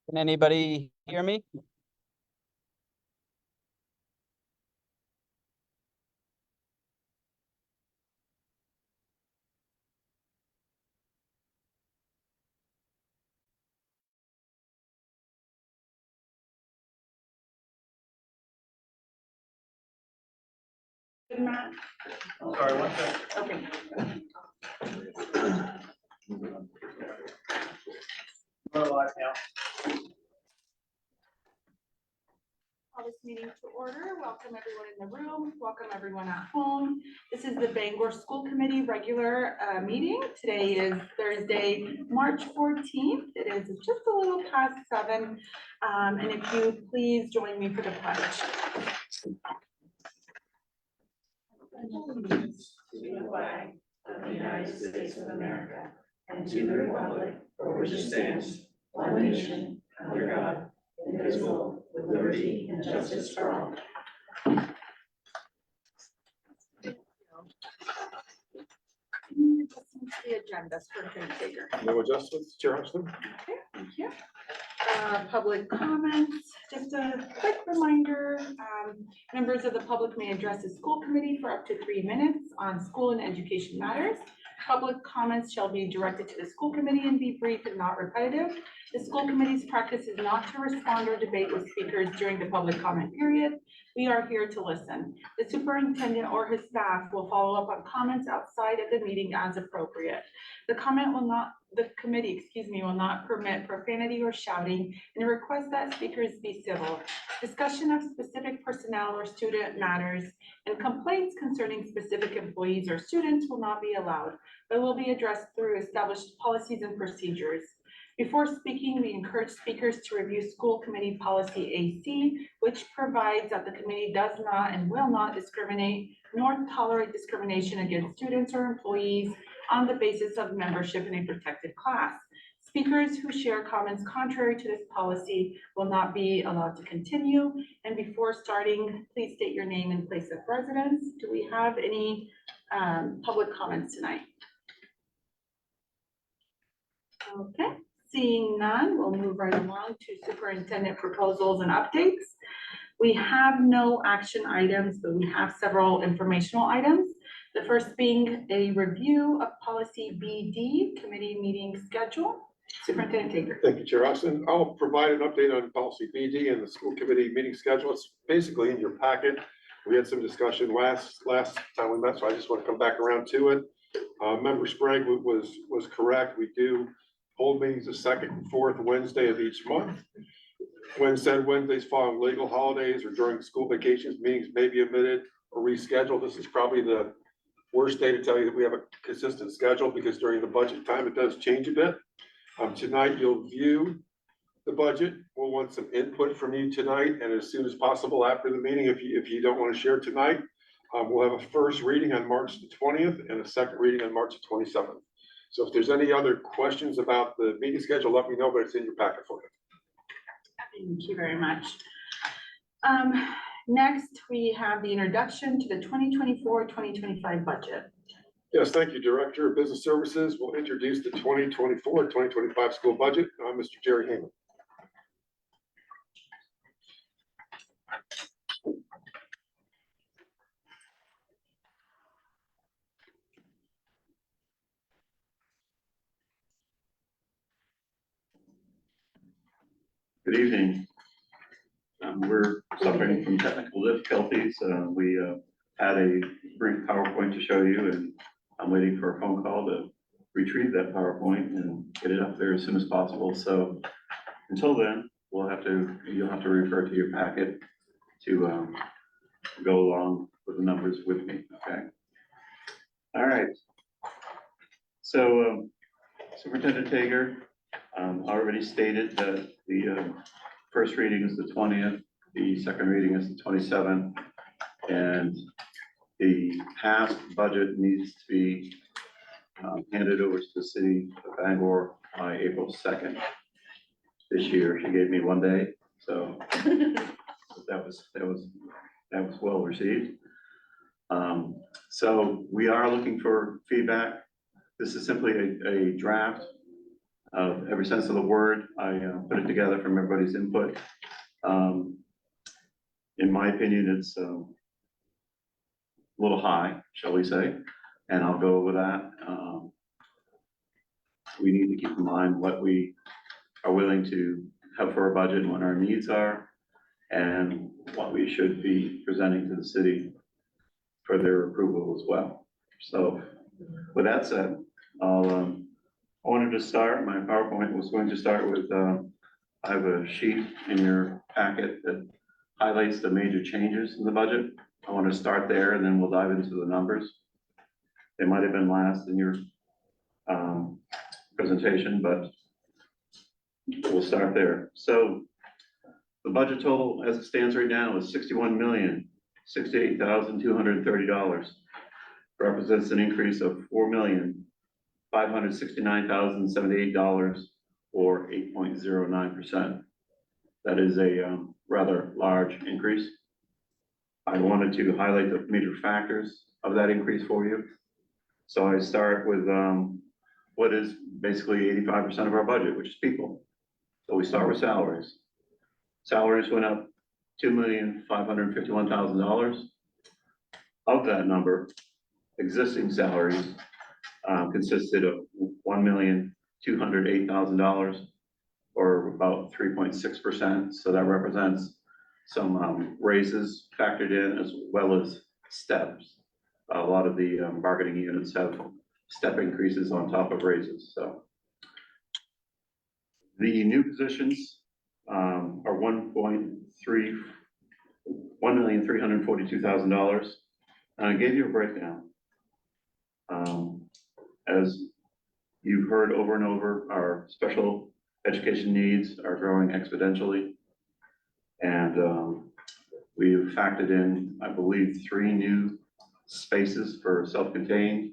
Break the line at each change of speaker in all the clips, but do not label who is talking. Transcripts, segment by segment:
Can anybody hear me?
Matt?
Sorry, one second.
Okay.
We're live now.
Call this meeting to order. Welcome everyone in the room. Welcome everyone at home. This is the Bangor School Committee regular meeting. Today is Thursday, March 14th. It is just a little past 7. And if you please join me for the pledge.
Allegiance to the flag of the United States of America and to the republic for which it stands, one nation, under God, indivisible, with liberty and justice for all.
The agenda for Taker.
No adjustments, Chair Hudson?
Okay, thank you. Public comments, just a quick reminder, members of the public may address the school committee for up to 3 minutes on school and education matters. Public comments shall be directed to the school committee and be brief and not repetitive. The school committee's practice is not to respond or debate with speakers during the public comment period. We are here to listen. The superintendent or his staff will follow up on comments outside of the meeting as appropriate. The committee will not permit profanity or shouting and request that speakers be civil. Discussion of specific personnel or student matters and complaints concerning specific employees or students will not be allowed, but will be addressed through established policies and procedures. Before speaking, we encourage speakers to review school committee policy AC, which provides that the committee does not and will not discriminate nor tolerate discrimination against students or employees on the basis of membership in a protected class. Speakers who share comments contrary to this policy will not be allowed to continue. And before starting, please state your name and place of residence. Do we have any public comments tonight? Okay, seeing none, we'll move right along to superintendent proposals and updates. We have no action items, but we have several informational items. The first being a review of policy BD committee meeting schedule. Superintendent Taker.
Thank you, Chair Hudson. I'll provide an update on policy BD and the school committee meeting schedule. It's basically in your packet. We had some discussion last time we met, so I just want to come back around to it. Member Sprague was correct. We do hold meetings the second and fourth Wednesday of each month. When said Wednesdays following legal holidays or during school vacations, meetings may be omitted or rescheduled. This is probably the worst day to tell you that we have a consistent schedule, because during the budget time, it does change a bit. Tonight, you'll view the budget. We'll want some input from you tonight, and as soon as possible after the meeting, if you don't want to share tonight, we'll have a first reading on March the 20th and a second reading on March the 27th. So if there's any other questions about the meeting schedule, let me know, but it's in your packet for you.
Thank you very much. Next, we have the introduction to the 2024-2025 budget.
Yes, thank you, Director of Business Services. We'll introduce the 2024-2025 school budget. Mr. Jerry Heyman.
Good evening. We're suffering from technical difficulties. We had a brief PowerPoint to show you, and I'm waiting for a phone call to retrieve that PowerPoint and get it up there as soon as possible. So until then, you'll have to refer to your packet to go along with the numbers with me. Okay. All right. So Superintendent Tager already stated that the first reading is the 20th, the second reading is the 27th, and the passed budget needs to be handed over to the city of Bangor by April 2nd. This year, she gave me 1 day, so that was well received. So we are looking for feedback. This is simply a draft of every sense of the word. I put it together from everybody's input. In my opinion, it's a little high, shall we say, and I'll go with that. We need to keep in mind what we are willing to have for our budget, what our needs are, and what we should be presenting to the city for their approval as well. So with that said, I wanted to start, my PowerPoint was going to start with, I have a sheet in your packet that highlights the major changes in the budget. I want to start there and then we'll dive into the numbers. They might have been last in your presentation, but we'll start there. So the budget total as it stands right now is $61,068,230. Represents an increase of $4,569,078 or 8.09%. That is a rather large increase. I wanted to highlight the major factors of that increase for you. So I start with what is basically 85% of our budget, which is people. So we start with salaries. Salaries went up $2,551,000. Of that number, existing salaries consisted of $1,208,000 or about 3.6%. So that represents some raises factored in as well as steps. A lot of the bargaining units have step increases on top of raises. So the new positions are $1,342,000. And I gave you a breakdown. As you've heard over and over, our special education needs are growing exponentially. And we've factored in, I believe, 3 new spaces for self-contained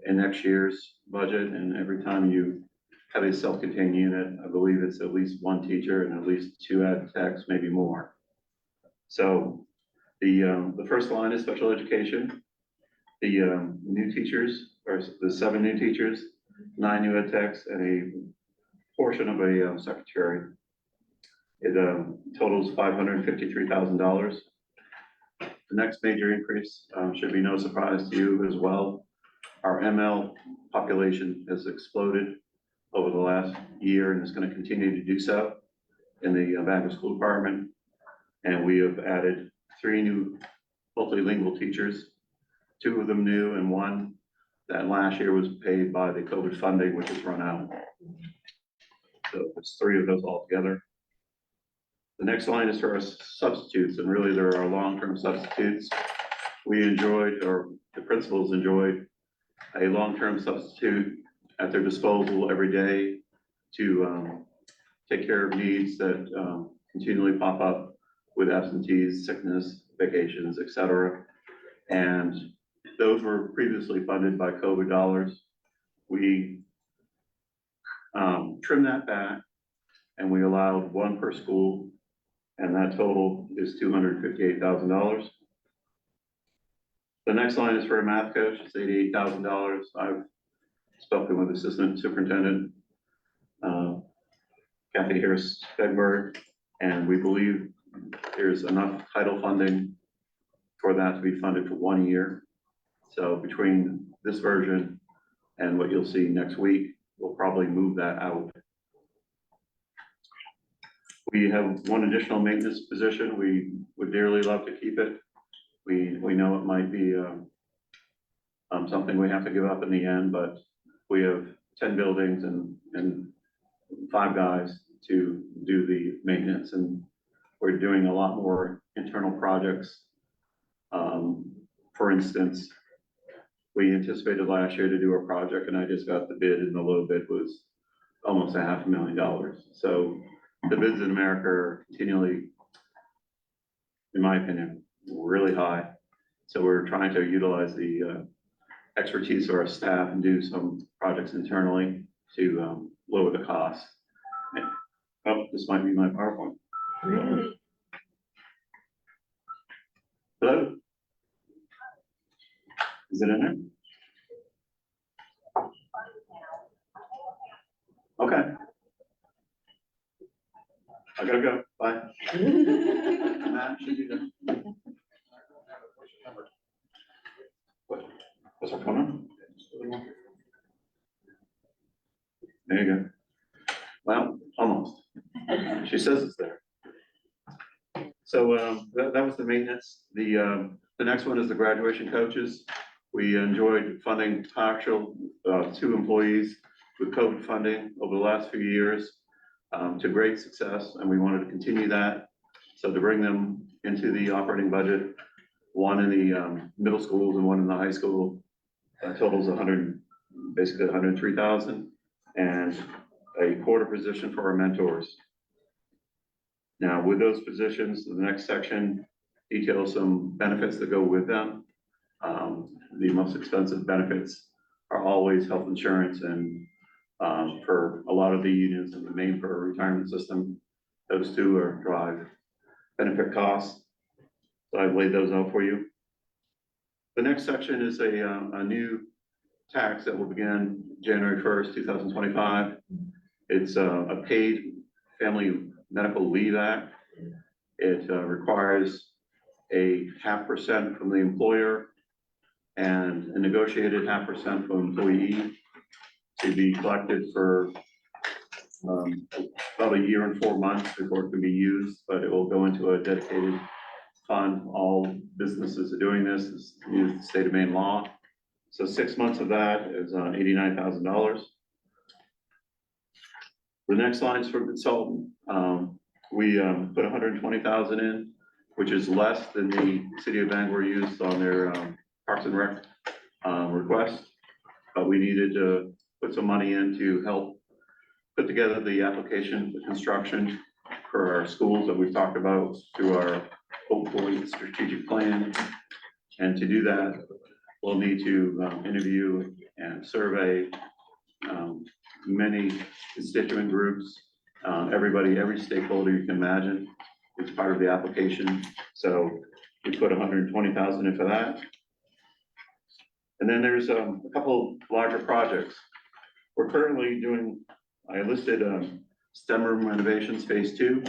in next year's budget. And every time you have a self-contained unit, I believe it's at least 1 teacher and at least 2 ed techs, maybe more. So the first line is special education. The new teachers, or the 7 new teachers, 9 new ed techs, and a portion of a secretary. It totals $553,000. The next major increase should be no surprise to you as well. Our ML population has exploded over the last year and is going to continue to do so in the Bangor School Department. And we have added 3 new multilingual teachers, 2 of them new and 1 that last year was paid by the COVID funding, which has run out. So it's 3 of those altogether. The next line is for our substitutes, and really there are long-term substitutes. We enjoyed, or the principals enjoyed, a long-term substitute at their disposal every day to take care of needs that continually pop up with absentees, sickness, vacations, etc. And those were previously funded by COVID dollars. We trimmed that back and we allowed 1 per school, and that total is $258,000. The next line is for a math coach, it's $88,000. I've spoken with Assistant Superintendent Kathy Harris-Bedberg, and we believe there's enough title funding for that to be funded for 1 year. So between this version and what you'll see next week, we'll probably move that out. We have 1 additional maintenance position. We would dearly love to keep it. We know it might be something we have to give up in the end, but we have 10 buildings and 5 guys to do the maintenance, and we're doing a lot more internal projects. For instance, we anticipated last year to do a project, and I just got the bid, and the low bid was almost $500,000. So the bids in America are continually, in my opinion, really high. So we're trying to utilize the expertise of our staff and do some projects internally to lower the cost. Oh, this might be my PowerPoint. Hello? Is it in there? Okay. I gotta go. Bye. Matt, should you go? What's our phone number? There you go. Well, almost. She says it's there. So that was the maintenance. The next one is the graduation coaches. We enjoyed funding partial 2 employees with COVID funding over the last few years to great success, and we wanted to continue that. So to bring them into the operating budget, one in the middle schools and one in the high school, totals basically 103,000, and a quarter position for our mentors. Now, with those positions, the next section details some benefits that go with them. The most expensive benefits are always health insurance, and for a lot of the unions and the main for a retirement system, those 2 are drive benefit costs. So I've laid those out for you. The next section is a new tax that will begin January 1st, 2025. It's a paid Family Medical Leave Act. It requires a 0.5% from the employer and a negotiated 0.5% from employee to be collected for about a year and 4 months before it can be used, but it will go into a dedicated fund. All businesses are doing this. It's the state of Maine law. So 6 months of that is $89,000. The next line is for consultant. We put 120,000 in, which is less than the city of Bangor used on their Parks and Rec request. But we needed to put some money in to help put together the application, the construction for our schools that we've talked about through our Hope Point strategic plan. And to do that, we'll need to interview and survey many constituent groups, every stakeholder you can imagine is part of the application. So we put 120,000 in for that. And then there's a couple larger projects. We're currently doing, I listed STEM room renovations phase 2.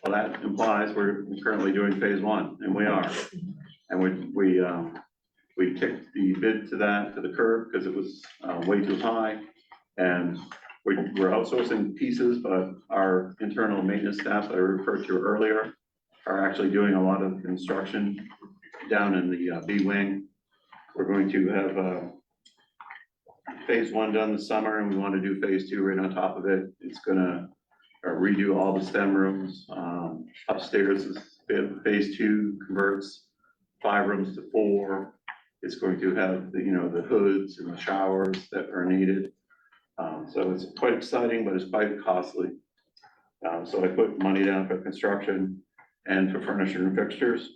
Well, that implies we're currently doing phase 1, and we are. And we kicked the bid to the curb because it was way too high. And we're outsourcing pieces, but our internal maintenance staff that I referred to earlier are actually doing a lot of construction down in the B wing. We're going to have phase 1 done this summer, and we want to do phase 2 right on top of it. It's gonna redo all the STEM rooms. Upstairs is phase 2 converts 5 rooms to 4. It's going to have the hoods and the showers that are needed. So it's quite exciting, but it's quite costly. So I put money down for construction and for furniture and fixtures.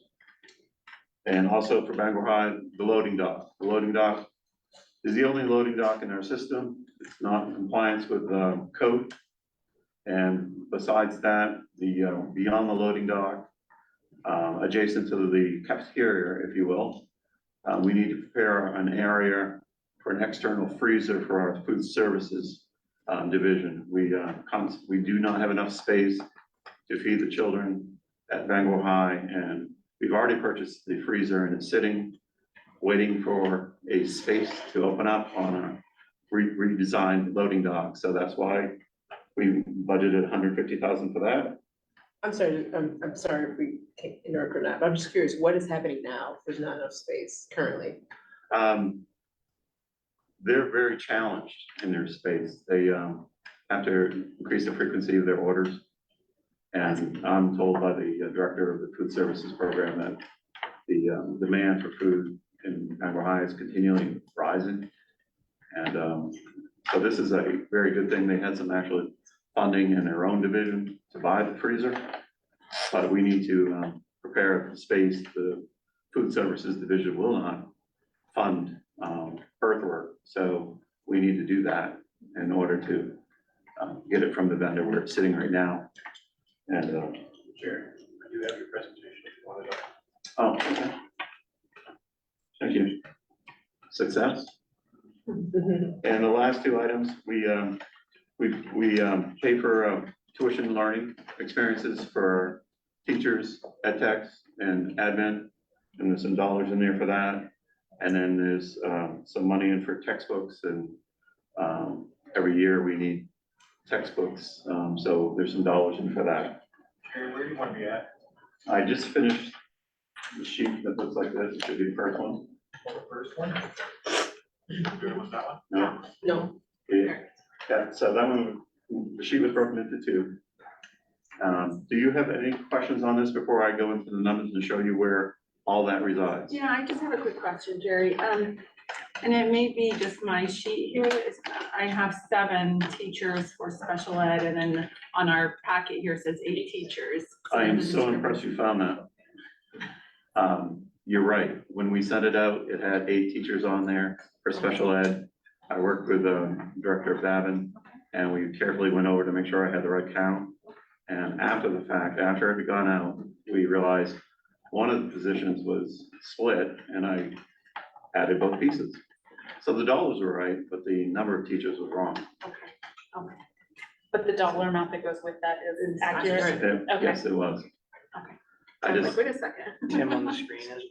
And also for Bangor High, the loading dock. The loading dock is the only loading dock in our system. It's not in compliance with code. And besides that, the beyond the loading dock, adjacent to the cafeteria, if you will, we need to prepare an area for an external freezer for our food services division. We do not have enough space to feed the children at Bangor High, and we've already purchased the freezer and it's sitting, waiting for a space to open up on a redesigned loading dock. So that's why we budgeted 150,000 for that.
I'm sorry if we can interrupt or not, but I'm just curious, what is happening now? There's not enough space currently.
They're very challenged in their space. They have to increase the frequency of their orders. And I'm told by the director of the food services program that the demand for food in Bangor High is continually rising. And so this is a very good thing. They had some actual funding in their own division to buy the freezer, but we need to prepare the space. The food services division will not fund earthwork, so we need to do that in order to get it from the vendor where it's sitting right now. And
Chair, you have your presentation if you want to.
oh, okay. Thank you. Success. And the last 2 items, we we pay for tuition and learning experiences for teachers, ed techs, and admin, and there's some dollars in there for that. And then there's some money in for textbooks, and every year we need textbooks, so there's some dollars in for that.
Hey, where do you want to be at?
I just finished the sheet that looks like this. It should be the first one.
The first one? Good one, that one?
No?
No.
Yeah, so that one, the sheet was broken into two. Do you have any questions on this before I go into the numbers and show you where all that resides?
Yeah, I just have a quick question, Jerry. And it may be just my sheet here. I have 7 teachers for special ed, and then on our packet here says 8 teachers.
I am so impressed you found that. You're right. When we sent it out, it had 8 teachers on there for special ed. I worked with Director Babin, and we carefully went over to make sure I had the right count. And after the fact, after it had gone out, we realized one of the positions was split, and I added both pieces. So the dollars were right, but the number of teachers was wrong.
Okay.
But the dollar amount that goes with that is accurate. Okay.
Yes, it was.
Okay.
I
I was
just,
like, wait a second.
Tim on the screen is.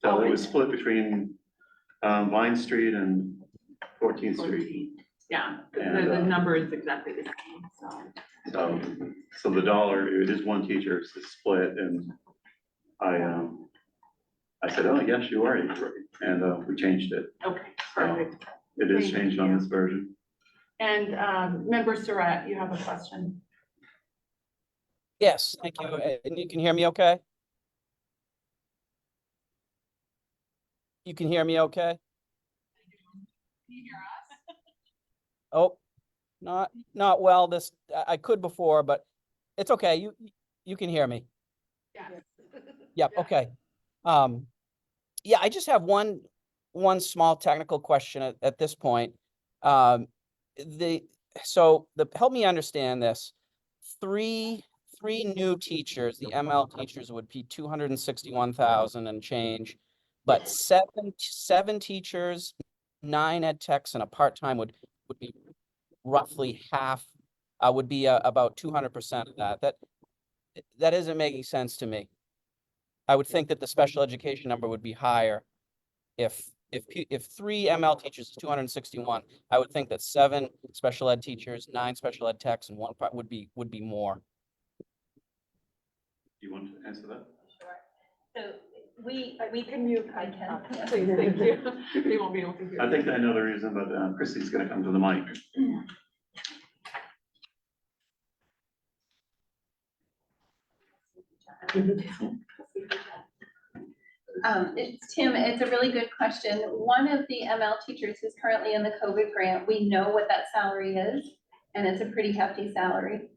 so it was split between Vine Street and 14th Street.
14. Yeah,
And,
the number is exactly the same, so.
So the dollar, it is one teacher, it's a split, and I said, oh, yes, you are, you're right. And we changed it.
Okay, perfect.
It is
Thank
changed on
you.
this version.
And Member Surratt, you have a question?
Yes, thank you. And you can hear me okay? You can hear me okay?
Can you hear us?
Oh, not well. This, I could before, but it's okay. You can hear me.
Yes.
Yep,
Yeah.
okay. Yeah, I just have one small technical question at this point. Help me understand this. Three new teachers, the ML teachers would be 261,000 and change, but seven teachers, 9 ed techs, and a part-time would be roughly half, would be about 200% of that. That isn't making sense to me. I would think that the special education number would be higher. If 3 ML teachers is 261, I would think that 7 special ed teachers, 9 special ed techs, and 1 part would be more.
Do you want to answer that?
So we
Can you?
I can.
Please, thank you. They won't be able to hear.
I think I know the reason, but Christy's gonna come to the mic.
It's Tim, it's a really good question. One of the ML teachers who's currently in the COVID grant, we know what that salary is, and it's a pretty hefty salary.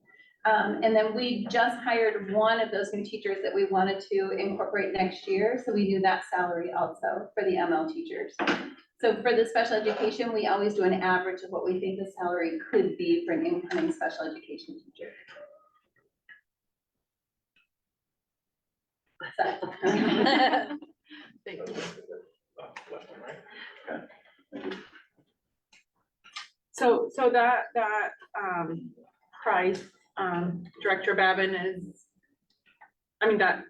And then we just hired one of those new teachers that we wanted to incorporate next year, so we knew that salary also for the ML teachers. So for the special education, we always do an average of what we think the salary could be for an incoming special education teacher.
Thank you. So that price, Director Babin is, I mean, that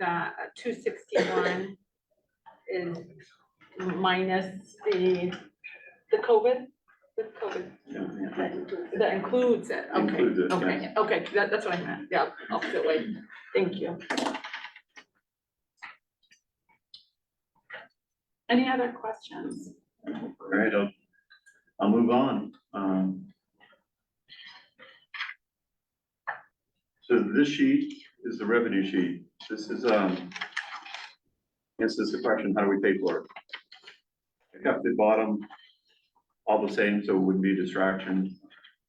261 is minus the COVID, with COVID, that includes it, okay,
Includes it,
okay,
yes.
okay, that's what I meant, yeah, opposite way, thank you. Any other questions?
All right, I'll move on. So this sheet is the revenue sheet. This is, this is the question, how do we pay for it? I kept the bottom all the same, so it wouldn't be a distraction.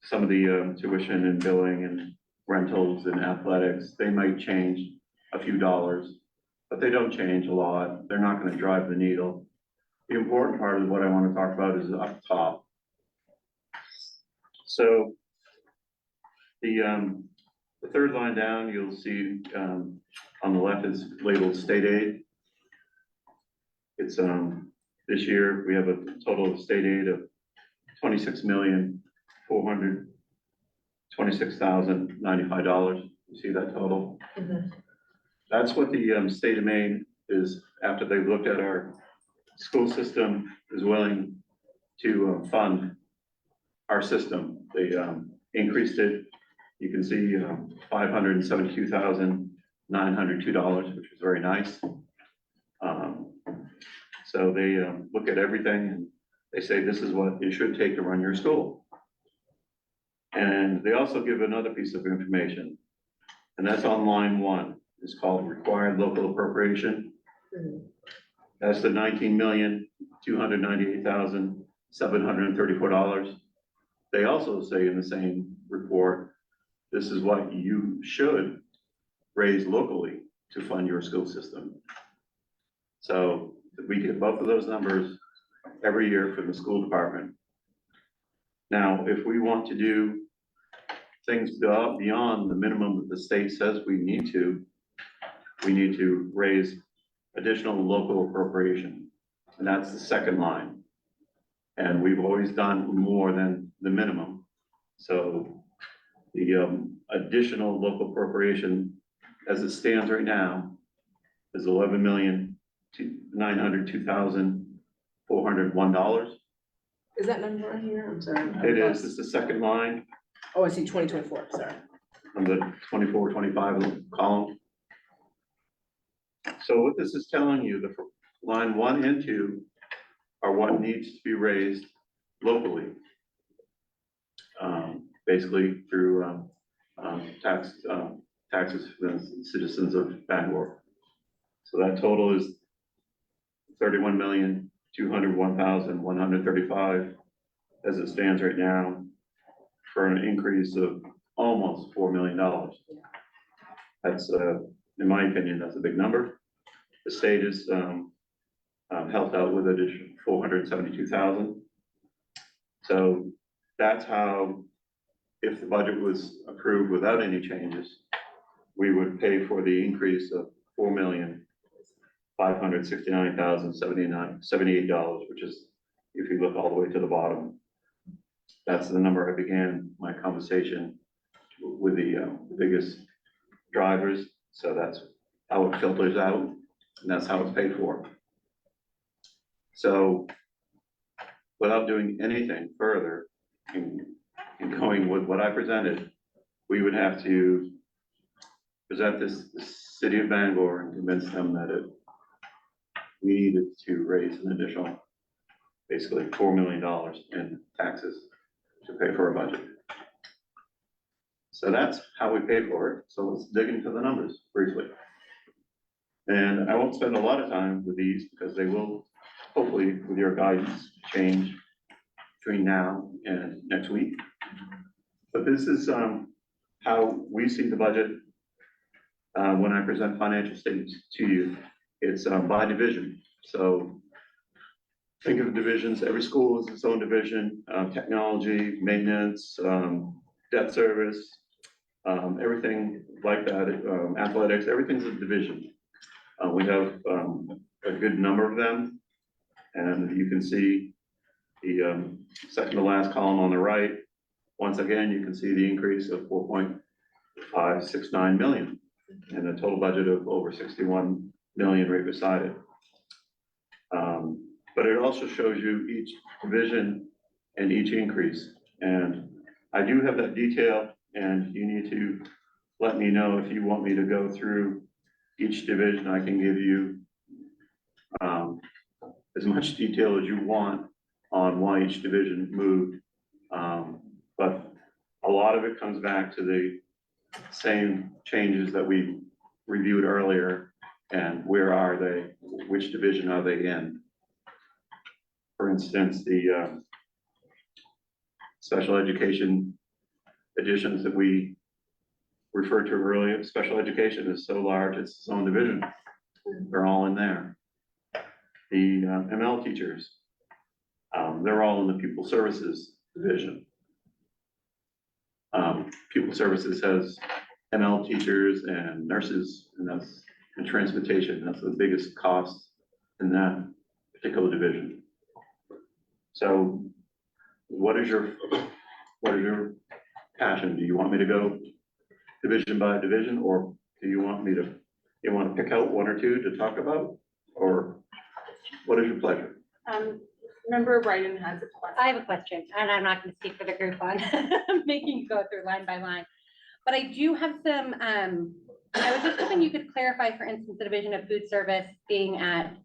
Some of the tuition and billing and rentals and athletics, they might change a few dollars, but they don't change a lot. They're not gonna drive the needle. The important part of what I want to talk about is up top. So the third line down, you'll see on the left is labeled state aid. It's this year we have a total of state aid of 26,400,000 $26,095. You see that total? That's what the state of Maine is, after they've looked at our school system, is willing to fund our system. They increased it. You can see $572,902, which is very nice. So they look at everything and they say this is what it should take to run your school. And they also give another piece of information, and that's on line 1. It's called required local appropriation. That's the $19,298,734. They also say in the same report, this is what you should raise locally to fund your school system. So we get both of those numbers every year from the school department. Now, if we want to do things beyond the minimum that the state says we need to raise additional local appropriation. And that's the second line. And we've always done more than the minimum. So the additional local appropriation as it stands right now is $11,902,401.
Is that number on here? I'm sorry.
It is, it's the second line
Oh, I see 2024, sorry.
on the 24-25 column. So what this is telling you, the line 1 and 2 are what needs to be raised locally. Basically through taxes for the citizens of Bangor. So that total is $31,201,135 as it stands right now, for an increase of almost $4 million. That's, in my opinion, that's a big number. The state is helped out with additional $472,000. So that's how, if the budget was approved without any changes, we would pay for the increase of $4,569,078, which is, if you look all the way to the bottom, that's the number I began my conversation with the biggest drivers. So that's how it filters out, and that's how it's paid for. So without doing anything further and going with what I presented, we would have to present this city of Bangor and convince them that we needed to raise an additional, basically $4 million in taxes to pay for our budget. So that's how we pay for it. So let's dig into the numbers briefly. And I won't spend a lot of time with these because they will, hopefully with your guidance, change between now and next week. But this is how we see the budget when I present financial statements to you. It's by division. So think of divisions. Every school is its own division. Technology, maintenance, debt service, everything like that. Athletics, everything's a division. We have a good number of them, and you can see the second to last column on the right. Once again, you can see the increase of 4.569 million and a total budget of over 61 million right beside it. But it also shows you each division and each increase. And I do have that detail, and you need to let me know if you want me to go through each division. I can give you as much detail as you want on why each division moved. But a lot of it comes back to the same changes that we reviewed earlier, and where are they, which division are they in? For instance, the special education additions that we referred to earlier. Special education is so large, it's its own division. They're all in there. The ML teachers, they're all in the pupil services division. Pupil services has ML teachers and nurses, and that's in transportation. That's the biggest cost in that particular division. So what is your passion. Do you want me to go division by division, or do you want me to, you want to pick out one or two to talk about? Or what is your pleasure?
Member Bryden has a question.
I have a question, and I'm not gonna speak for the group on making you go through line by line. But I do have some, I was just hoping you could clarify, for instance, the division of food service being at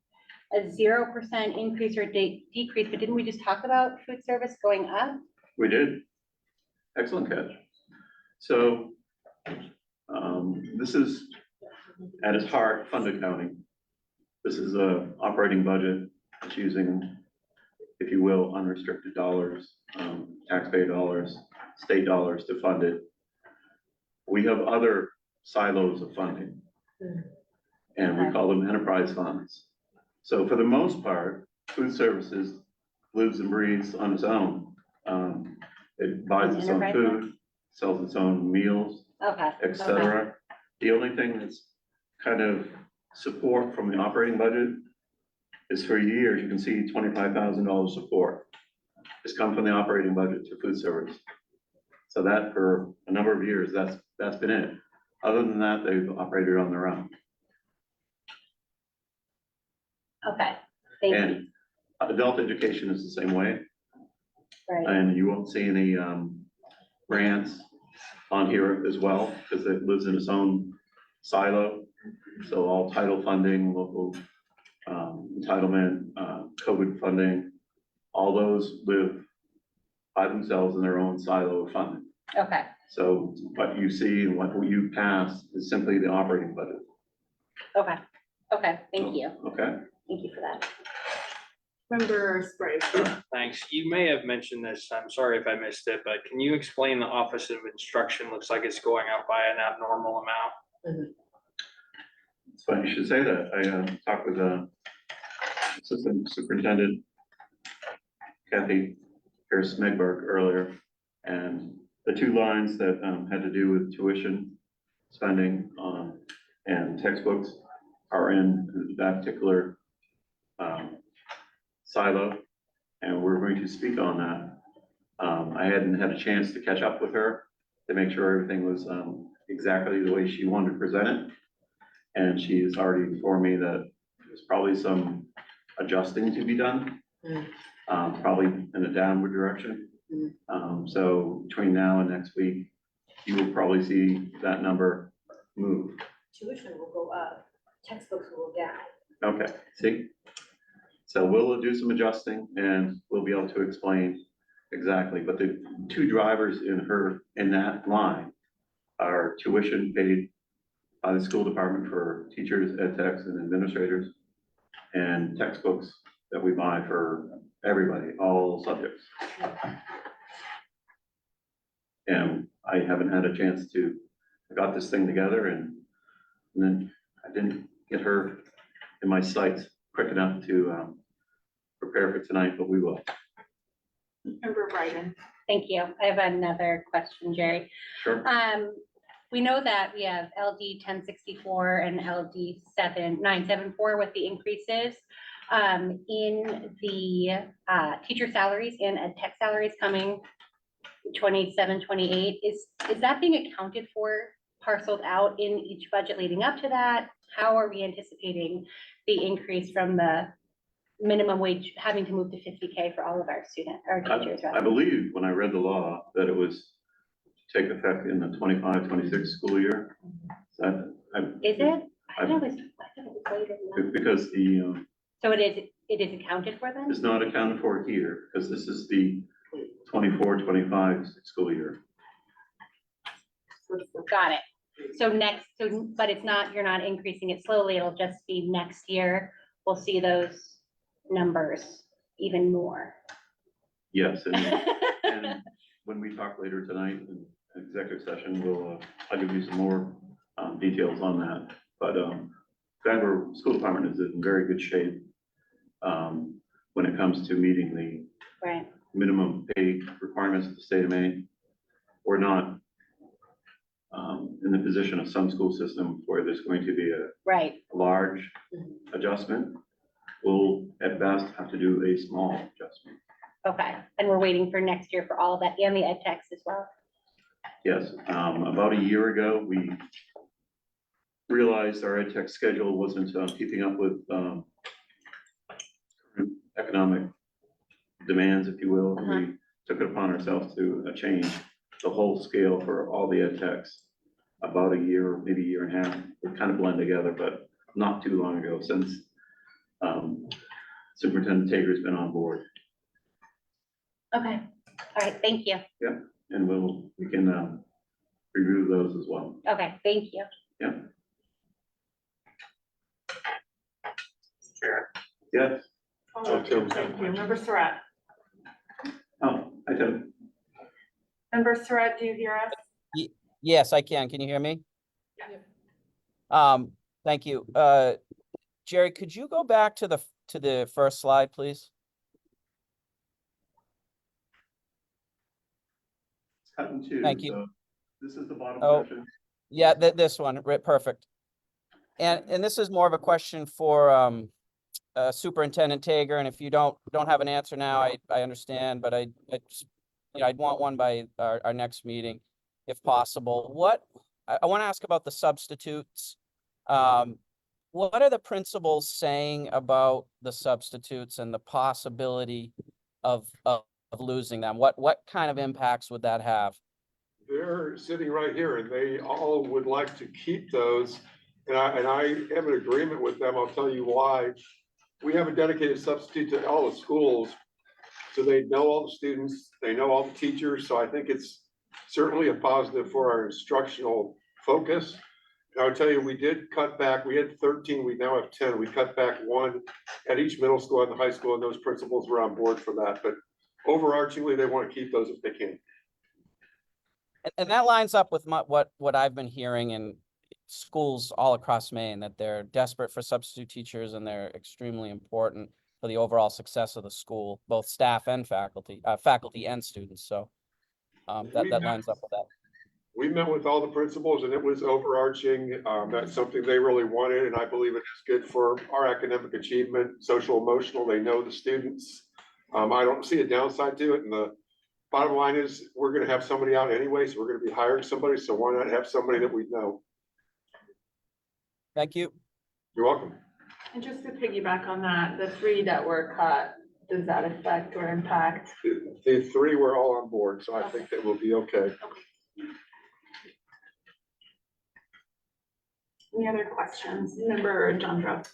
a 0% increase or decrease, but didn't we just talk about food service going up?
We did. Excellent catch. So, this is at its heart, fund accounting. This is a operating budget. It's using, if you will, unrestricted dollars, taxpayer dollars, state dollars to fund it. We have other silos of funding, and we call them enterprise funds. So for the most part, food services lives and breathes on its own. It buys its own
Enterprise
food, sells its own meals,
Okay.
etc. The only thing that's kind of support from the operating budget is for years, you can see $25,000 support. It's come from the operating budget to food service. So that for a number of years, that's been it. Other than that, they've operated on their own.
Okay, thank you.
And adult education is the same way.
Right,
And you won't see any grants on here as well, because it lives in its own silo. So all title funding, local entitlement, COVID funding, all those live by themselves in their own silo of funding.
okay,
So what you see and what you pass is simply the operating budget.
okay, okay, thank you.
Okay?
Thank you for that.
Member Sprague.
Thanks. You may have mentioned this. I'm sorry if I missed it, but can you explain the Office of Instruction? Looks like it's going up by an abnormal amount.
It's funny you should say that. I talked with Assistant Superintendent Kathy Pierce-Smegberg earlier, and the two lines that had to do with tuition spending and textbooks are in that particular silo, and we're going to speak on that. I hadn't had a chance to catch up with her to make sure everything was exactly the way she wanted to present it. And she has already informed me that there's probably some adjusting to be done, probably in a downward direction. So between now and next week, you will probably see that number move.
Tuition will go up, textbooks will go down.
Okay, see? So we'll do some adjusting and we'll be able to explain exactly, but the two drivers in that line are tuition paid by the school department for teachers, ed techs, and administrators, and textbooks that we buy for everybody, all subjects. And I haven't had a chance to, I got this thing together and then I didn't get her in my sights quick enough to prepare for tonight, but we will.
Member Bryden.
Thank you. I have another question, Jerry.
Sure.
We know that we have LD 1064 and LD 974 with the increases in the teacher salaries and ed tech salaries coming 27, 28. Is that being accounted for, parceled out in each budget leading up to that? How are we anticipating the increase from the minimum wage having to move to 50K for all of our teachers?
I believe when I read the law that it was to take effect in the 25-26 school year.
Is it? I thought it was later than that.
Because
So it is accounted for then?
it's not accounted for here, because this is the 24-25 school year.
Got it. So but it's not, you're not increasing it slowly. It'll just be next year. We'll see those numbers even more.
Yes, and when we talk later tonight in executive session, I'll give you some more details on that. But Bangor School Department is in very good shape when it comes to meeting the
Right.
minimum pay requirements of the state of Maine. We're not in the position of some school system where there's going to be a
Right.
large adjustment. We'll at best have to do a small adjustment.
Okay. And we're waiting for next year for all of that and the ed techs as well.
Yes, about a year ago, we realized our ed tech schedule wasn't keeping up with current economic demands, if you will. We took it upon ourselves to change the whole scale for all the ed techs about a year, maybe a year and a half. They kind of blend together, but not too long ago since Superintendent Tager's been on board.
Okay, all right, thank you.
And we can review those as well.
Okay, thank you.
Yes.
Oh, thank you. Member Surratt.
Oh, I did.
Member Surratt, do you hear us?
Yes, I can. Can you hear me? Thank you. Jerry, could you go back to the first slide, please?
It's cut in two.
Thank you.
So this is the bottom
Oh.
section.
Yeah, this one, right, perfect. And this is more of a question for Superintendent Tager, and if you don't have an answer now, I understand, but I just, I'd want one by our next meeting, if possible. I want to ask about the substitutes. What are the principals saying about the substitutes and the possibility of losing them? What kind of impacts would that have?
They're sitting right here and they all would like to keep those. And I am in agreement with them. I'll tell you why. We have a dedicated substitute to all the schools. So they know all the students, they know all the teachers. So I think it's certainly a positive for our instructional focus. And I would tell you, we did cut back. We had 13, we now have 10. We cut back one at each middle school and the high school, and those principals were on board for that. But overarchingly, they want to keep those if they can.
And that lines up with what I've been hearing in schools all across Maine, that they're desperate for substitute teachers and they're extremely important for the overall success of the school, both staff and faculty and students. So that lines up with that.
We met with all the principals and it was overarching. That's something they really wanted. And I believe it is good for our academic achievement, social, emotional. They know the students. I don't see a downside to it. And the bottom line is we're going to have somebody out anyway. So we're going to be hiring somebody. So why not have somebody that we know?
Thank you.
You're welcome.
And just to piggyback on that, the 3 that were cut, does that affect or impact?
The 3 were all on board. So I think that will be okay.
Any other questions? Member Chandra.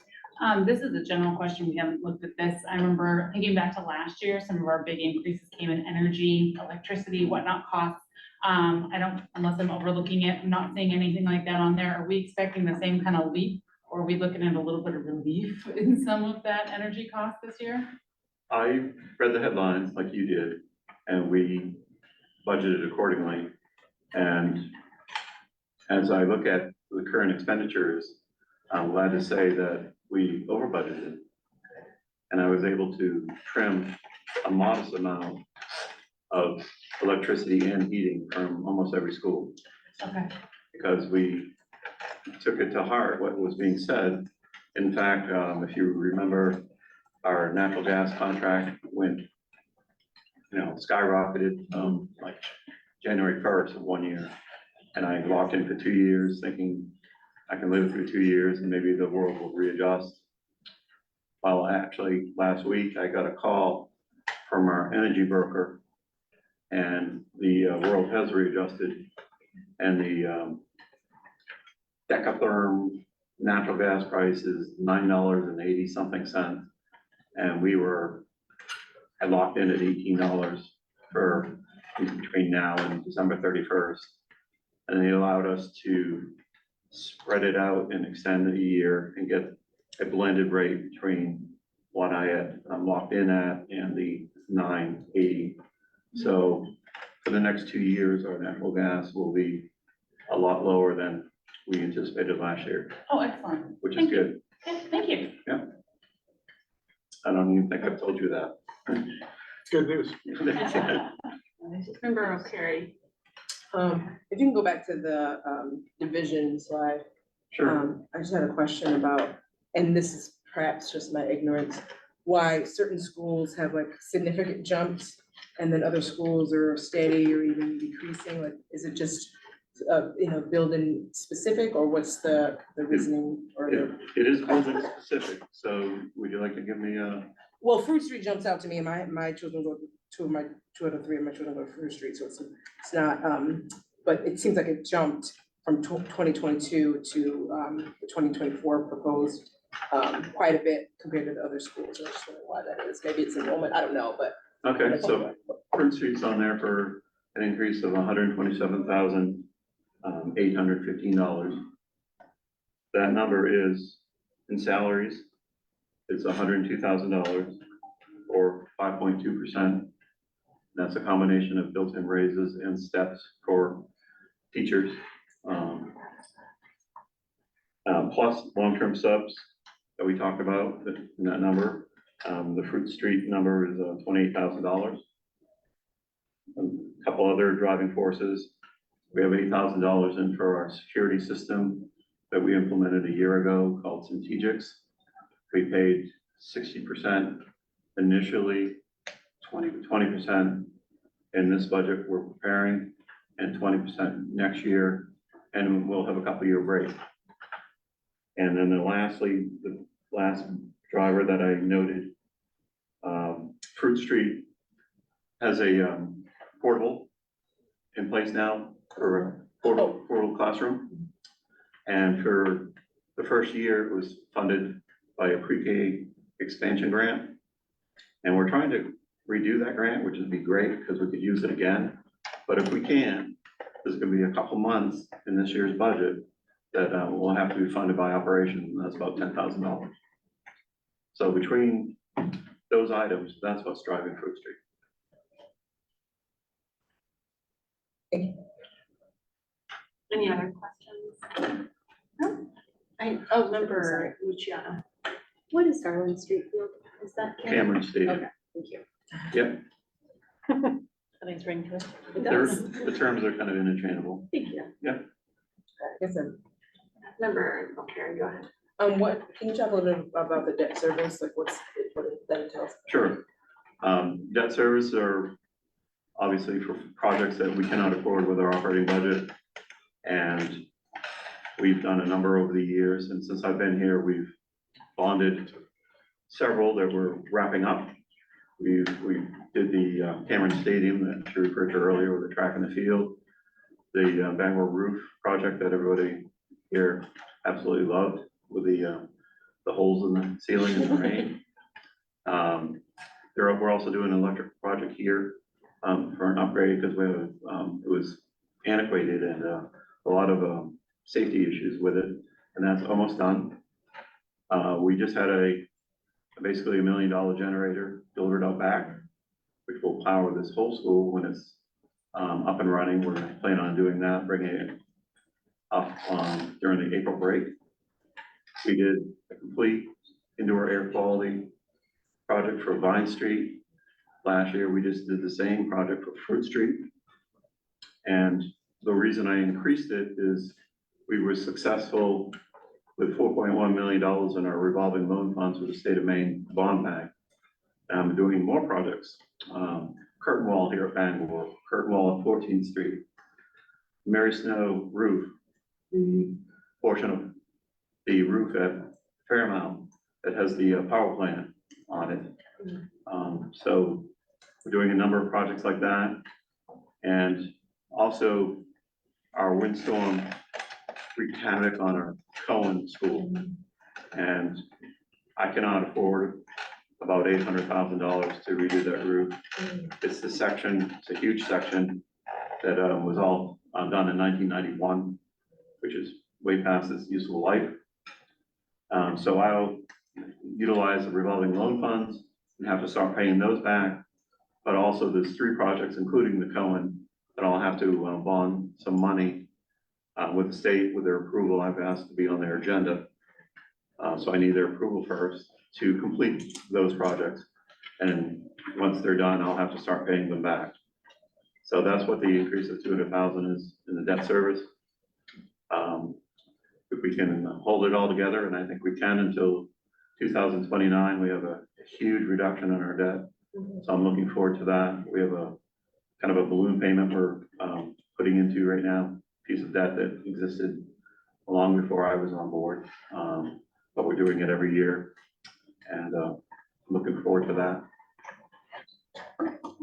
This is a general question. We haven't looked at this. I remember thinking back to last year, some of our big increases came in energy, electricity, whatnot costs. I don't, unless I'm overlooking it, I'm not seeing anything like that on there. Are we expecting the same kind of leap? Or are we looking at a little bit of relief in some of that energy cost this year?
I read the headlines like you did, and we budgeted accordingly. And as I look at the current expenditures, I'm glad to say that we over budgeted. And I was able to trim a modest amount of electricity and heating from almost every school.
Okay.
Because we took it to heart what was being said. In fact, if you remember, our natural gas contract went, skyrocketed like January 1st of one year. And I locked in for 2 years thinking I can live through 2 years and maybe the world will readjust. Well, actually, last week I got a call from our energy broker and the world has readjusted, and the decatherm natural gas price is $9.80 something cents. And I locked in at $18 for between now and December 31st. And they allowed us to spread it out and extend it a year and get a blended rate between what I'm locked in at and the $9.80. So for the next 2 years, our natural gas will be a lot lower than we anticipated last year.
Oh, excellent.
Which is
Thank you.
good.
Okay, thank you.
I don't even think I've told you that.
It's good news.
Member O'Carey.
If you can go back to the division slide.
Sure.
I just had a question about, and this is perhaps just my ignorance, why certain schools have like significant jumps and then other schools are steady or even decreasing? Like, is it just, building specific, or what's the reasoning or the?
It is building specific, so would you like to give me a,
Well, Fruit Street jumps out to me, and my children go, two out of three of my children go to Fruit Street, so it's not, but it seems like it jumped from 2022 to, the 2024 proposed, quite a bit compared to the other schools. I just wondering why that is. Maybe it's enrollment, I don't know, but.
okay, so Fruit Street's on there for an increase of $127,815. That number is in salaries, it's $102,000 or 5.2%. That's a combination of built-in raises and steps for teachers. Plus long-term subs that we talked about, in that number. The Fruit Street number is $28,000. A couple other driving forces. We have $8,000 in for our security system that we implemented a year ago called Syntegix. We paid 60% initially, 20% in this budget we're preparing, and 20% next year, and we'll have a couple-year break. And then the last driver that I noted, Fruit Street has a portable in place now for a portable classroom. And for the first year, it was funded by a pre-K expansion grant. And we're trying to redo that grant, which would be great because we could use it again. But if we can, there's gonna be a couple months in this year's budget that will have to be funded by operations, and that's about $10,000. So between those items, that's what's driving Fruit Street.
Any other questions? No? Member Luciano.
What is Garland Street Field? Is that?
Cameron Stadium.
Okay, thank you.
Yep,
Something's ring to it. It
there's,
does.
the terms are kind of interchangeable.
Thank you.
Yes, sir.
Member O'Carroll, go ahead.
Can you talk a little bit about the debt service, like what that entails?
Sure. Debt service are obviously for projects that we cannot afford with our operating budget. And we've done a number over the years, and since I've been here, we've bonded several that we're wrapping up. We did the Cameron Stadium that you referred to earlier with the track and the field. The Bangor roof project that everybody here absolutely loved with the holes in the ceiling in the rain. We're also doing an electric project here for an upgrade because we have it was antiquated and a lot of safety issues with it, and that's almost done. We just had basically $1 million generator delivered out back, which will power this whole school when it's up and running. We're planning on doing that, bringing it up during the April break. We did a complete indoor air quality project for Vine Street. Last year, we just did the same project for Fruit Street. And the reason I increased it is we were successful with $4.1 million in our revolving loan funds with the state of Maine bond bank. I'm doing more projects. Curtain wall here at Bangor, curtain wall at 14th Street, Mary Snow roof, the portion of the roof at Fairmount that has the power plant on it. So we're doing a number of projects like that. And also our windstorm wreaked havoc on our Cohen school. And I cannot afford about $800,000 to redo that roof. It's the section, it's a huge section that was all done in 1991, which is way past its useful life. So I'll utilize the revolving loan funds and have to start paying those back. But also there's 3 projects, including the Cohen, that I'll have to bond some money with the state. With their approval, I've asked to be on their agenda. So I need their approval first to complete those projects. And once they're done, I'll have to start paying them back. So that's what the increase of 200,000 is in the debt service. If we can hold it all together, and I think we can until 2029, we have a huge reduction in our debt. So I'm looking forward to that. We have a kind of a balloon payment we're putting into right now, piece of debt that existed long before I was on board. But we're doing it every year, and looking forward to that.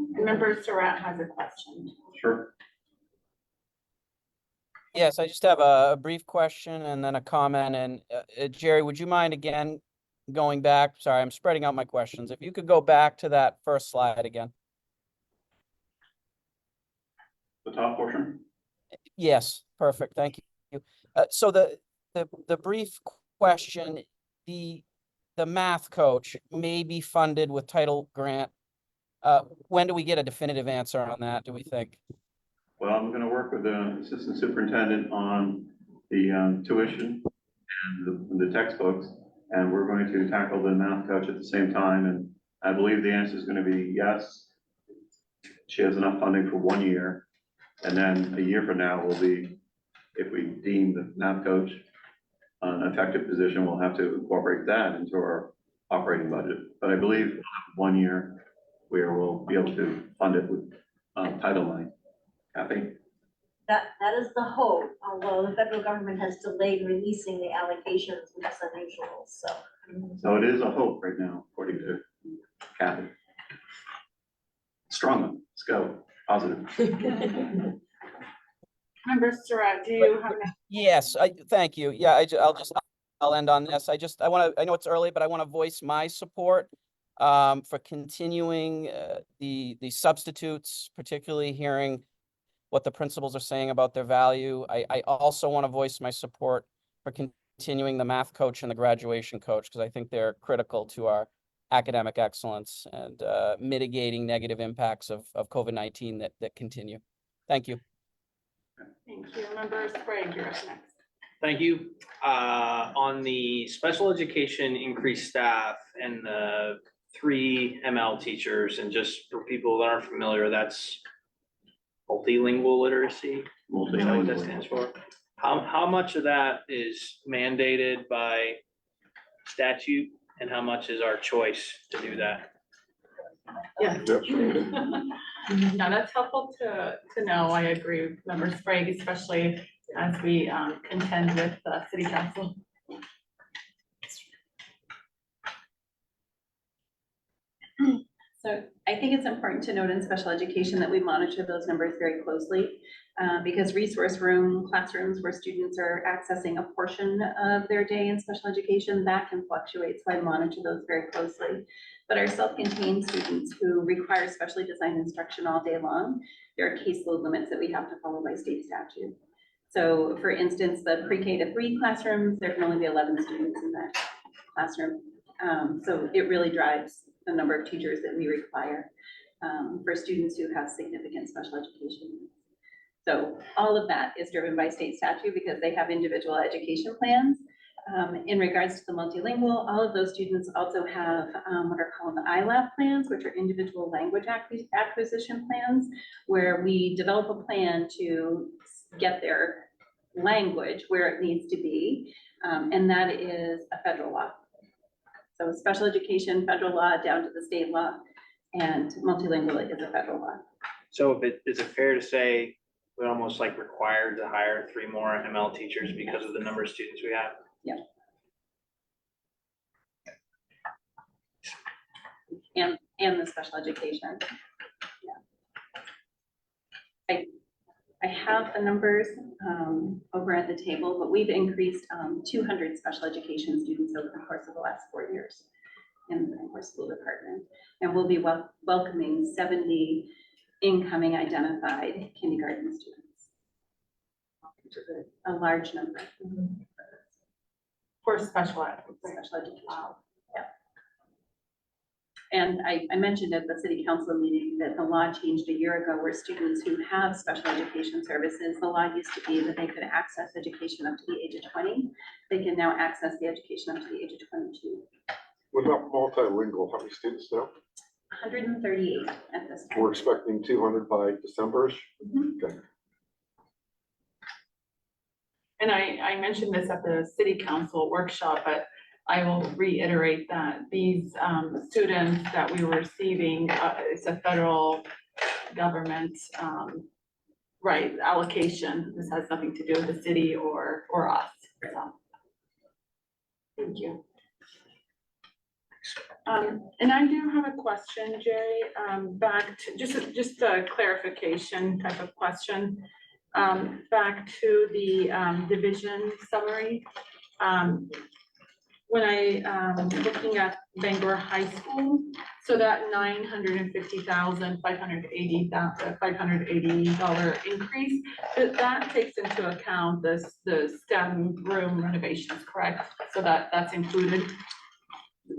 Member Surratt has a question.
Sure.
Yes, I just have a brief question and then a comment. And Jerry, would you mind again going back? Sorry, I'm spreading out my questions. If you could go back to that first slide again.
The top portion?
Yes, perfect. Thank you. So the brief question, the math coach may be funded with title grant. When do we get a definitive answer on that, do we think?
Well, I'm gonna work with the assistant superintendent on the tuition and the textbooks, and we're going to tackle the math coach at the same time, and I believe the answer is gonna be yes. She has enough funding for 1 year, and then a year from now will be, if we deem the math coach an effective position, we'll have to incorporate that into our operating budget. But I believe we'll have 1 year where we'll be able to fund it with title money. Kathy?
That is the hope, although the federal government has delayed releasing the allocations, which is unusual, so.
So it is a hope right now, according to Kathy. Strong one, let's go, positive.
Member Surratt, do you have any?
Yes, thank you. Yeah, I'll end on this. I know it's early, but I want to voice my support for continuing the substitutes, particularly hearing what the principals are saying about their value. I also want to voice my support for continuing the math coach and the graduation coach, because I think they're critical to our academic excellence and mitigating negative impacts of COVID-19 that continue. Thank you.
Thank you. Member Sprague, you're up next.
Thank you. On the special education increased staff and the 3 ML teachers, and just for people that aren't familiar, that's multilingual literacy. Is that what that stands for? How much of that is mandated by statute, and how much is our choice to do that?
Yeah. No, that's helpful to know. I agree with Member Sprague, especially as we contend with the city council.
So I think it's important to note in special education that we monitor those numbers very closely because resource room classrooms where students are accessing a portion of their day in special education, that can fluctuate. So I monitor those very closely. But our self-contained students who require specially designed instruction all day long, there are caseload limits that we have to follow by state statute. So for instance, the pre-K to 3 classrooms, there can only be 11 students in that classroom. So it really drives the number of teachers that we require for students who have significant special education needs. So all of that is driven by state statute because they have individual education plans. In regards to the multilingual, all of those students also have what are called the ILAP plans, which are individual language acquisition plans, where we develop a plan to get their language where it needs to be, and that is a federal law. So special education, federal law, down to the state law, and multilingual is a federal law.
So is it fair to say we're almost like required to hire 3 more ML teachers because of the number of students we have?
Yeah. And the special education. Yeah. I have the numbers over at the table, but we've increased 200 special education students over the course of the last 4 years in our school department. And we'll be welcoming 70 incoming identified kindergarten students, which is a large number.
For special ed.
Special education. Yeah. And I mentioned at the city council meeting that the law changed a year ago where students who have special education services, the law used to be that they could access education up to the age of 20. They can now access the education up to the age of 22.
What about multilingual? How many students now?
138 at this time.
We're expecting 200 by December-ish. Okay.
And I mentioned this at the city council workshop, but I will reiterate that these students that we were receiving, it's a federal government, right, allocation. This has nothing to do with the city or us, so. Thank you. And I do have a question, Jerry, back to, just a clarification type of question. Back to the division summary. When looking at Bangor High School, so that $580 increase, that takes into account the STEM room renovations, correct? So that's included,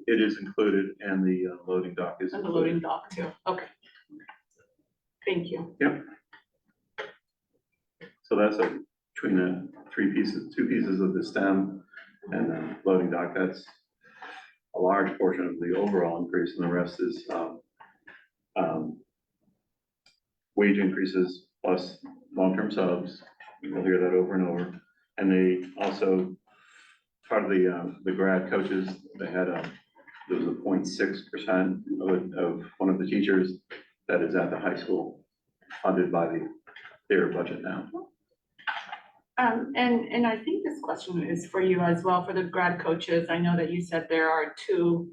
It is included, and the loading dock is
and the loading
included.
dock too, okay. Thank you.
So that's between the two pieces of the STEM and the loading dock. That's a large portion of the overall increase, and the rest is wage increases plus long-term subs. You'll hear that over and over. And they also, part of the grad coaches, they had there was a 0.6% of one of the teachers that is at the high school, funded by their budget now.
And I think this question is for you as well, for the grad coaches. I know that you said there are 2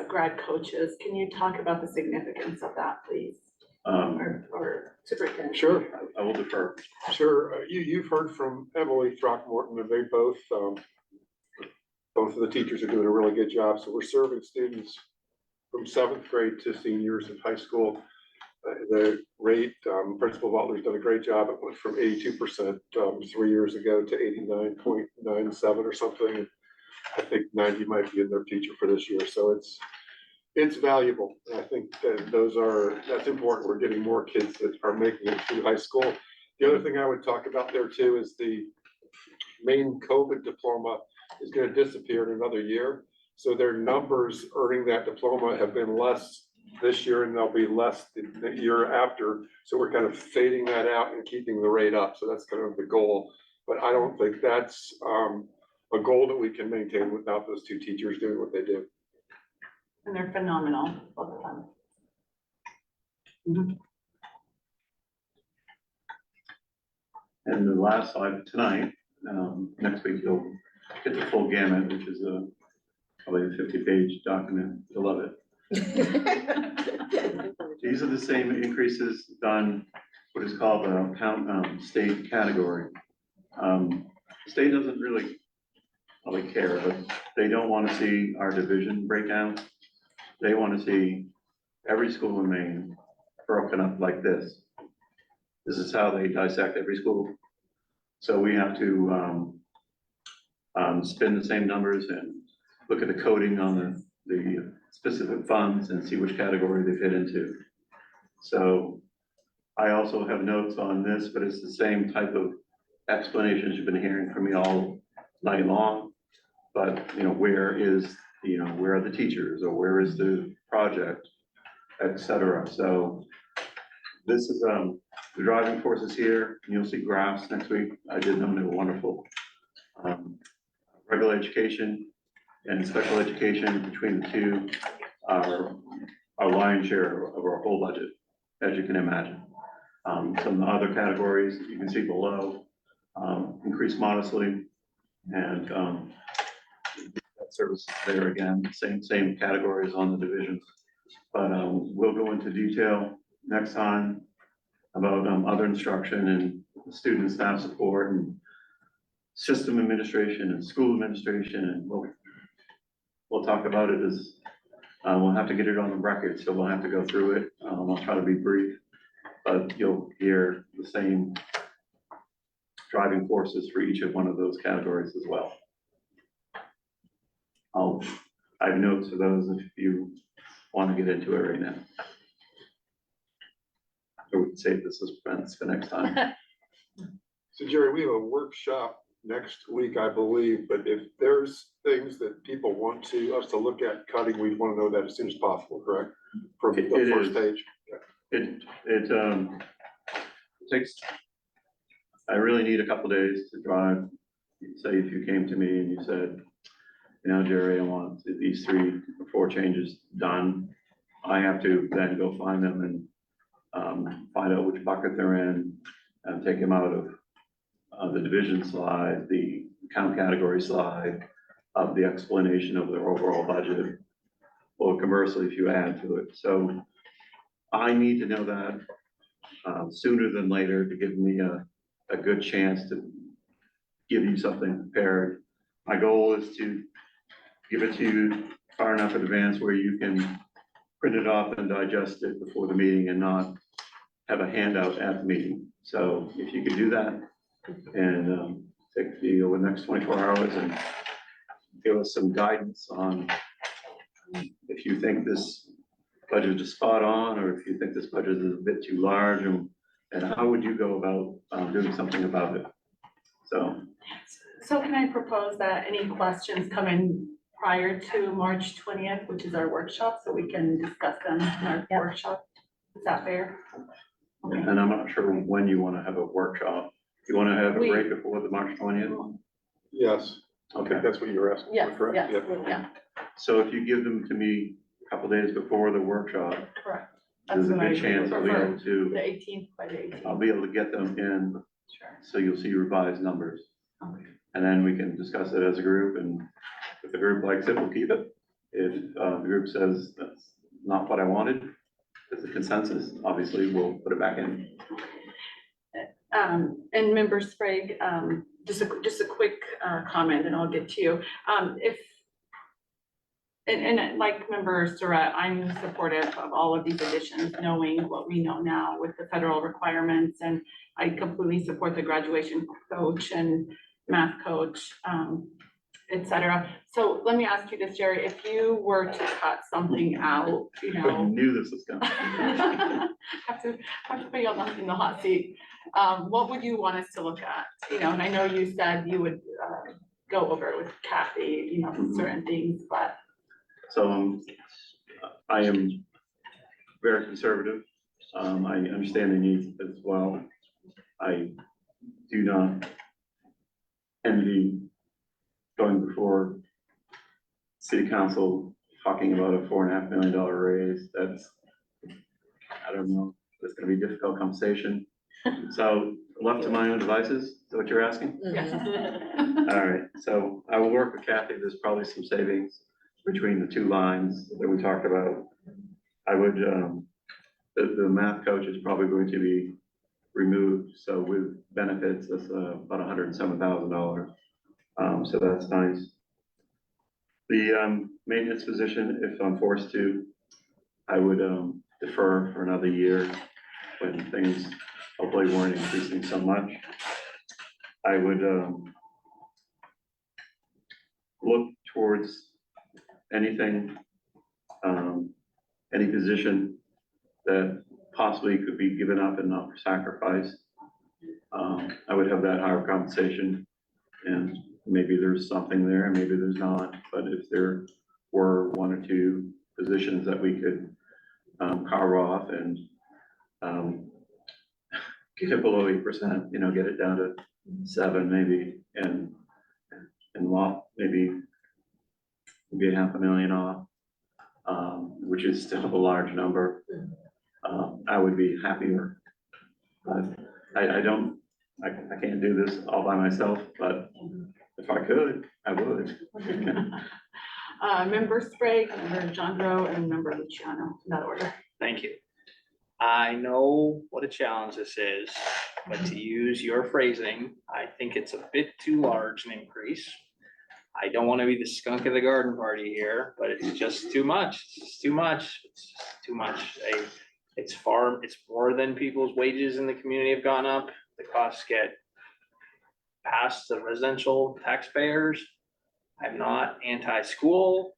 grad coaches. Can you talk about the significance of that, please? Or superintendent?
Sure.
I will defer.
Sure, you've heard from Emily Throckmorton, and they both of the teachers are doing a really good job. So we're serving students from 7th grade to seniors in high school. The rate, Principal Butler's done a great job. It went from 82% 3 years ago to 89.97 or something. I think 90 might be in their teacher for this year. So it's valuable. And I think that that's important. We're getting more kids that are making it through high school. The other thing I would talk about there too is the main COVID diploma is going to disappear in another year. So their numbers earning that diploma have been less this year, and they'll be less the year after. So we're kind of fading that out and keeping the rate up. So that's kind of the goal. But I don't think that's a goal that we can maintain without those 2 teachers doing what they do.
And they're phenomenal all the time.
And the last slide tonight, next week you'll get the full gamut, which is probably a 50-page document. You'll love it. These are the same increases done, what is called a state category. State doesn't really care, but they don't want to see our division breakdown. They want to see every school in Maine broken up like this. This is how they dissect every school. So we have to spin the same numbers and look at the coding on the specific funds and see which category they fit into. So I also have notes on this, but it's the same type of explanations you've been hearing from me all night long. But, where are the teachers, or where is the project, et cetera. So this is the driving forces here. You'll see graphs next week. I did them, they were wonderful. Regular education and special education, between the 2 are our lion's share of our whole budget, as you can imagine. Some of the other categories you can see below increase modestly, and that service there again, same categories on the division. But we'll go into detail next time about other instruction and student staff support and system administration and school administration, and we'll talk about it as we'll have to get it on the record, so we'll have to go through it. I'll try to be brief, but you'll hear the same driving forces for each of one of those categories as well. I have notes for those if you want to get into it right now. Or we can save the suspense for next time.
So Jerry, we have a workshop next week, I believe, but if there's things that people want us to look at cutting, we want to know that as soon as possible, correct? From the first stage.
It takes, I really need a couple days to drive. Say if you came to me and you said, Jerry, I want these 3 or 4 changes done. I have to then go find them and find out which bucket they're in and take them out of the division slide, the account category slide of the explanation of their overall budget, or conversely, if you add to it. So I need to know that sooner than later to give me a good chance to give you something prepared. My goal is to give it to you far enough in advance where you can print it off and digest it before the meeting and not have a handout at the meeting. So if you could do that and take the next 24 hours and give us some guidance on if you think this budget is spot on, or if you think this budget is a bit too large, and how would you go about doing something about it?
So can I propose that any questions come in prior to March 20th, which is our workshop, so we can discuss them in our workshop? Is that fair? Okay.
And I'm not sure when you want to have a workshop. You want to have it
We-
right before the March 20th?
Yes, I
Okay,
think that's what you were asking,
Yes,
correct?
yes,
Yeah.
yeah,
so if you give them to me a couple days before the workshop,
correct.
there's a
That's what I
good chance I'll be
prefer.
able to,
The 18th by the 18th.
I'll be able to get them in,
Sure.
so you'll see revised numbers.
Okay.
And then we can discuss it as a group, and if the group likes it, we'll keep it. If the group says that's not what I wanted, there's a consensus, obviously, we'll put it back in.
And Member Sprague, just a quick comment, and I'll get to you. And like Member Surratt, I'm supportive of all of these additions, knowing what we know now with the federal requirements, and I completely support the graduation coach and math coach, et cetera. So let me ask you this, Jerry, if you were to cut something out, you
I
know.
knew this was coming.
Have to put you in the hot seat. What would you want us to look at? You know, and I know you said you would go over it with Kathy, you know, certain things, but.
So I am very conservative. I understand the needs as well. I do not envy going before city council talking about a $4.5 million raise. That's, I don't know, it's gonna be a difficult conversation. So left to my own devices, is that what you're asking?
Yes.
All right, so I will work with Kathy. There's probably some savings between the 2 lines that we talked about. I would, the math coach is probably going to be removed, so with benefits, that's about $107,000. So that's nice. The maintenance position, if I'm forced to, I would defer for another year when things hopefully weren't increasing so much. I would look towards anything, any position that possibly could be given up and not sacrificed. I would have that higher compensation, and maybe there's something there, maybe there's not, but if there were 1 or 2 positions that we could carve off and get it below 8%, you know, get it down to 7 maybe, and maybe $500,000 off, which is still a large number. I would be happier. But I can't do this all by myself, but if I could, I would.
Member Sprague, Member Jandro, and Member Luciano, in that order.
Thank you. I know what a challenge this is, but to use your phrasing, I think it's a bit too large an increase. I don't want to be the skunk of the garden party here, but it's just too much. It's just too much. It's just too much. It's more than people's wages in the community have gone up. The costs get passed to residential taxpayers. I'm not anti-school.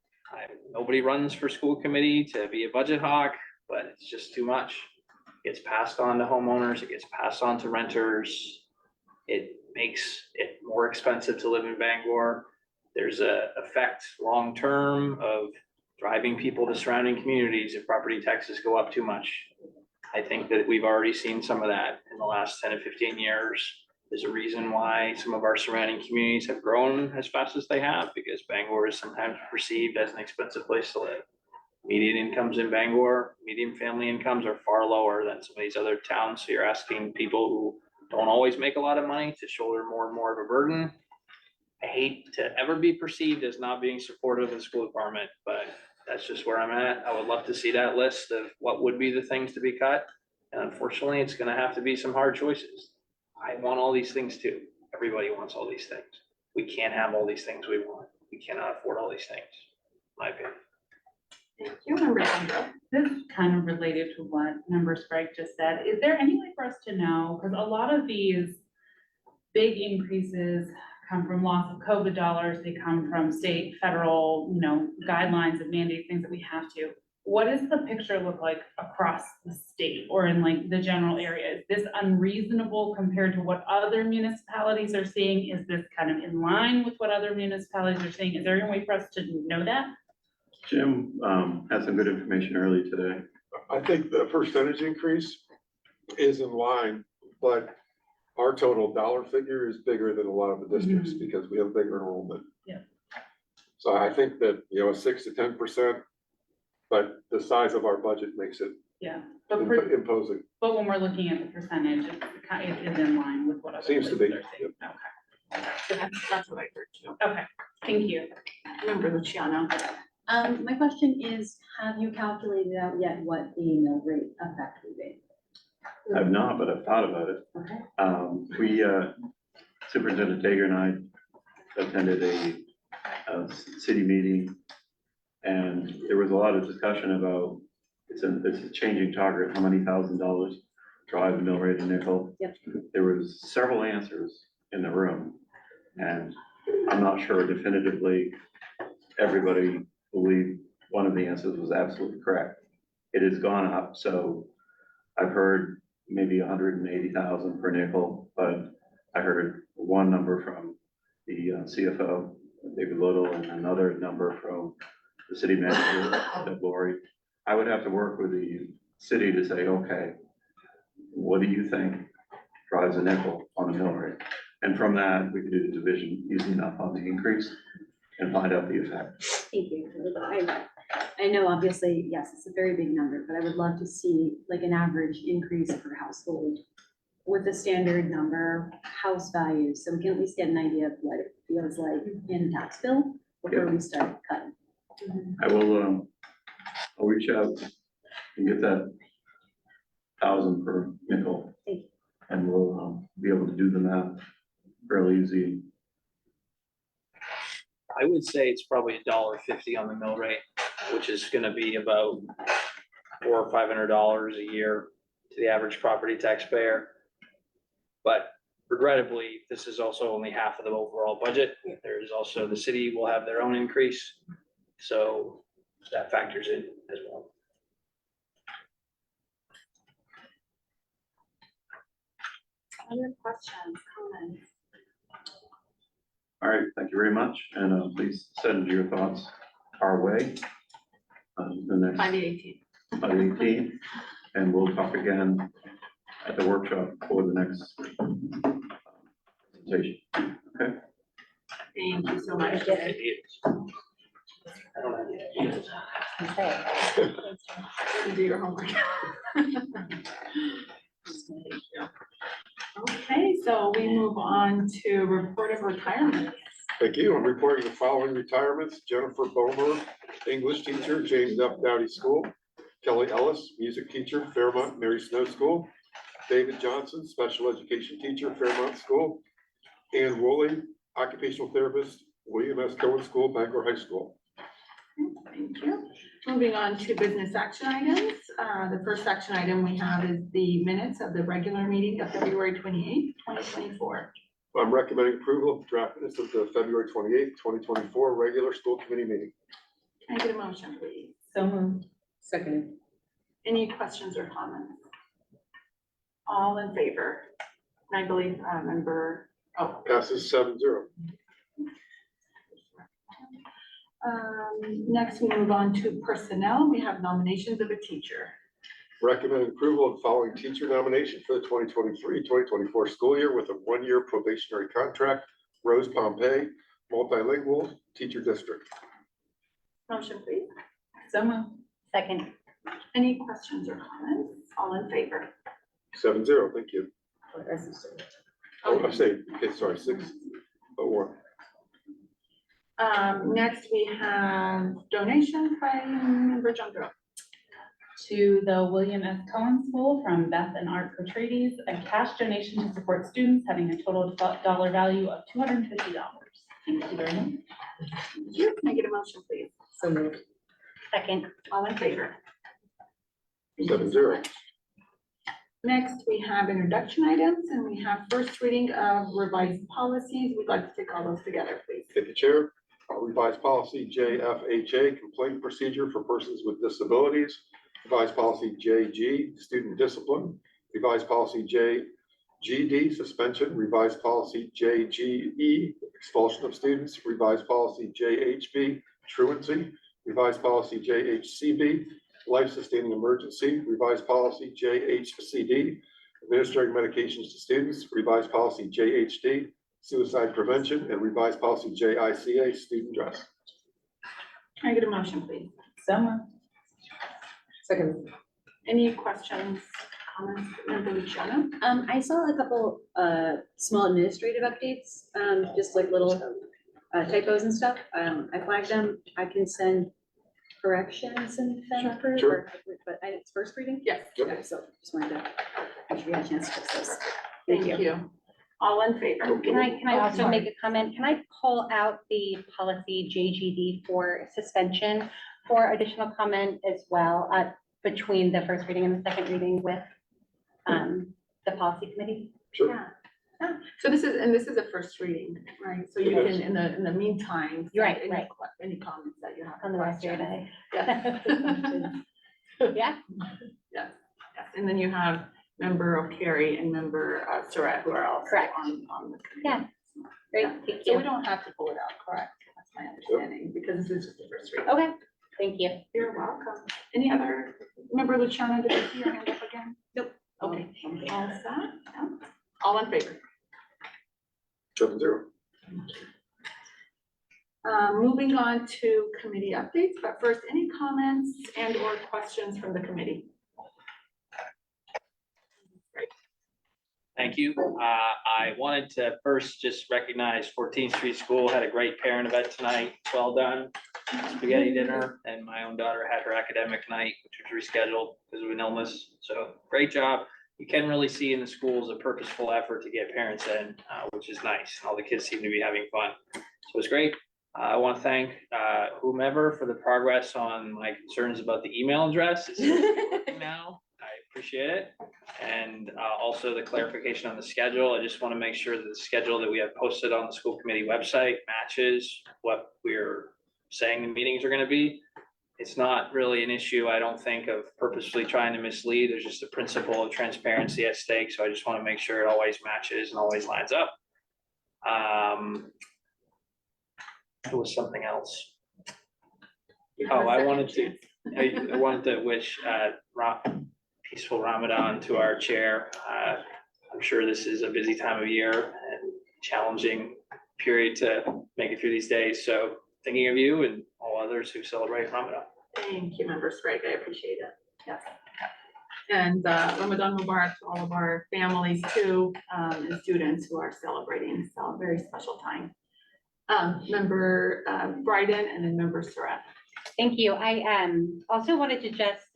Nobody runs for school committee to be a budget hawk, but it's just too much. It gets passed on to homeowners. It gets passed on to renters. It makes it more expensive to live in Bangor. There's a effect long-term of driving people to surrounding communities if property taxes go up too much. I think that we've already seen some of that in the last 10 to 15 years. There's a reason why some of our surrounding communities have grown as fast as they have, because Bangor is sometimes perceived as an expensive place to live. Median incomes in Bangor, median family incomes are far lower than some of these other towns. So you're asking people who don't always make a lot of money to shoulder more and more of a burden. I hate to ever be perceived as not being supportive of the school department, but that's just where I'm at. I would love to see that list of what would be the things to be cut. And unfortunately, it's gonna have to be some hard choices. I want all these things too. Everybody wants all these things. We can't have all these things we want. We cannot afford all these things, in my opinion.
Thank you, member Sandra.
This is kind of related to what member Sprague just said. Is there any way for us to know, because a lot of these big increases come from loss of COVID dollars, they come from state, federal, guidelines and mandates, things that we have to. What does the picture look like across the state or in like the general area? Is this unreasonable compared to what other municipalities are seeing? Is this kind of in line with what other municipalities are seeing? Is there any way for us to know that?
Jim had some good information early today.
I think the percentage increase is in line, but our total dollar figure is bigger than a lot of the districts because we have bigger enrollment.
Yeah.
So I think that, 6 to 10%, but the size of our budget makes it
Yeah,
imposing.
but when we're looking at the percentage, it is in line with what other
Seems to
places
be,
are seeing. Okay,
That's what I heard too.
okay, thank you.
Member Luciano.
My question is, have you calculated out yet what the mill rate effect would be?
I've not, but I've thought about it.
Okay.
Superintendent Tager and I attended a city meeting, and there was a lot of discussion about, it's a changing target, how many $1,000 drive the mill rate in nickel.
Yep.
There was several answers in the room, and I'm not sure definitively everybody believed one of the answers was absolutely correct. It has gone up, so I've heard maybe 180,000 per nickel, but I heard one number from the CFO, David Little, and another number from the city manager, Deb Lori. I would have to work with the city to say, okay, what do you think drives a nickel on a mill rate? And from that, we could do the division easy enough on the increase and find out the effect.
Thank you. I know obviously, yes, it's a very big number, but I would love to see like an average increase per household with the standard number house values, so we can at least get an idea of what it feels like in a tax bill before we start cutting.
I will, I'll reach out and get that 1,000 per nickel.
Thank you.
And we'll be able to do the math fairly easy.
I would say it's probably $1.50 on the mill rate, which is gonna be about $400 or $500 a year to the average property taxpayer. But regrettably, this is also only half of the overall budget. There's also, the city will have their own increase. So that factors in as well.
Other questions, comments?
All right, thank you very much, and please send your thoughts our way. The next
By the 18th.
by the 18th, and we'll talk again at the workshop for the next presentation. Okay?
Thank you so much.
I don't have any ideas.
Do your homework. Okay, so we move on to report of retirement.
Thank you. I'm reporting the following retirements: Jennifer Bomer, English teacher, James F. Dowdy School; Kelly Ellis, music teacher, Fairmont Mary Snow School; David Johnson, special education teacher, Fairmont School; Ann Woolley, occupational therapist, William S. Cohen School, Bangor High School.
Thank you. Moving on to business action items. The first action item we have is the minutes of the regular meeting of February 28th, 2024.
I'm recommending approval of draft minutes of the February 28th, 2024 regular school committee meeting.
Can I get a motion, please?
So moved.
Seconded.
Any questions or comments? All in favor? And I believe member,
Passes 7-0.
Next, we move on to personnel. We have nominations of a teacher.
Recommend approval of the following teacher nomination for the 2023-2024 school year with a one-year probationary contract. Rose Pompey, multilingual teacher district.
Motion, please.
So moved.
Second.
Any questions or comments? All in favor?
7-0, thank you. Oh, I'm saying, okay, sorry, 6-1.
Next we have donations by member Junko.
To the William S. Cohen School from Beth and Art Portraides, a cash donation to support students having a total dollar value of $250. Thank you very much.
Can I get a motion, please?
So moved.
Second.
All in favor?
7-0.
Next, we have introduction items, and we have first reading of revised policies. We'd like to take all those together, please.
Thank you, Chair. Revised policy JFHA, complaint procedure for persons with disabilities. Revised policy JG, student discipline. Revised policy JGD, suspension. Revised policy JGE, expulsion of students. Revised policy JHB, truancy. Revised policy JHCB, life-sustaining emergency. Revised policy JHCD, administering medications to students. Revised policy JHD, suicide prevention. And revised policy JICA, student dress.
Can I get a motion, please?
So moved.
Second.
Any questions, comments, member Luciano?
I saw a couple small administrative updates, just like little typos and stuff. I flagged them. I can send corrections and then approve,
Sure.
but it's first reading?
Yes.
Yep.
Okay, so just wanted to make sure you had a chance to fix those.
Thank you. All in favor?
Can I
Oh,
also
sorry.
make a comment? Can I pull out the policy JGD for suspension for additional comment as well, between the first reading and the second reading with, the policy committee?
Sure.
Yeah. So this is a first reading, right? So you
It is.
can, in the meantime.
You're right,
send
right.
Any comments that you have.
On the rest of your day.
Yeah.
Yeah,
Yes, yes. And then you have member O'Carry and member Surratt who are also
Correct.
on the committee.
Yeah. great,
Yeah.
thank
So we
you.
don't have to pull it out, correct? That's my understanding, because this is just the first reading.
Okay, thank you.
You're welcome. Any other, member Luciano, did you see your hand up again? Nope. Okay, all set? Yeah. All in favor?
7-0.
Moving on to committee updates, but first, any comments and or questions from the committee?
Thank you. I wanted to first just recognize 14th Street School had a great parent event tonight. Well done. Spaghetti dinner, and my own daughter had her academic night, which was rescheduled because of an illness. So great job. You can really see in the schools a purposeful effort to get parents in, which is nice. All the kids seem to be having fun. So it's great. I want to thank whomever for the progress on my concerns about the email address. It's working now. I appreciate it. And also the clarification on the schedule. I just want to make sure that the schedule that we have posted on the school committee website matches what we're saying the meetings are going to be. It's not really an issue, I don't think, of purposely trying to mislead. There's just a principle of transparency at stake. So I just want to make sure it always matches and always lines up. There was something else.
You have a
Oh, I
second
wanted to,
chance.
I wanted to wish peaceful Ramadan to our chair. I'm sure this is a busy time of year and challenging period to make it through these days. So thinking of you and all others who celebrate Ramadan.
Thank you, member Sprague, I appreciate it, yes. And Ramadan Mubarak to all of our families too, and students who are celebrating, so a very special time. Member Bryden and then member Surratt.
Thank you. I also wanted to just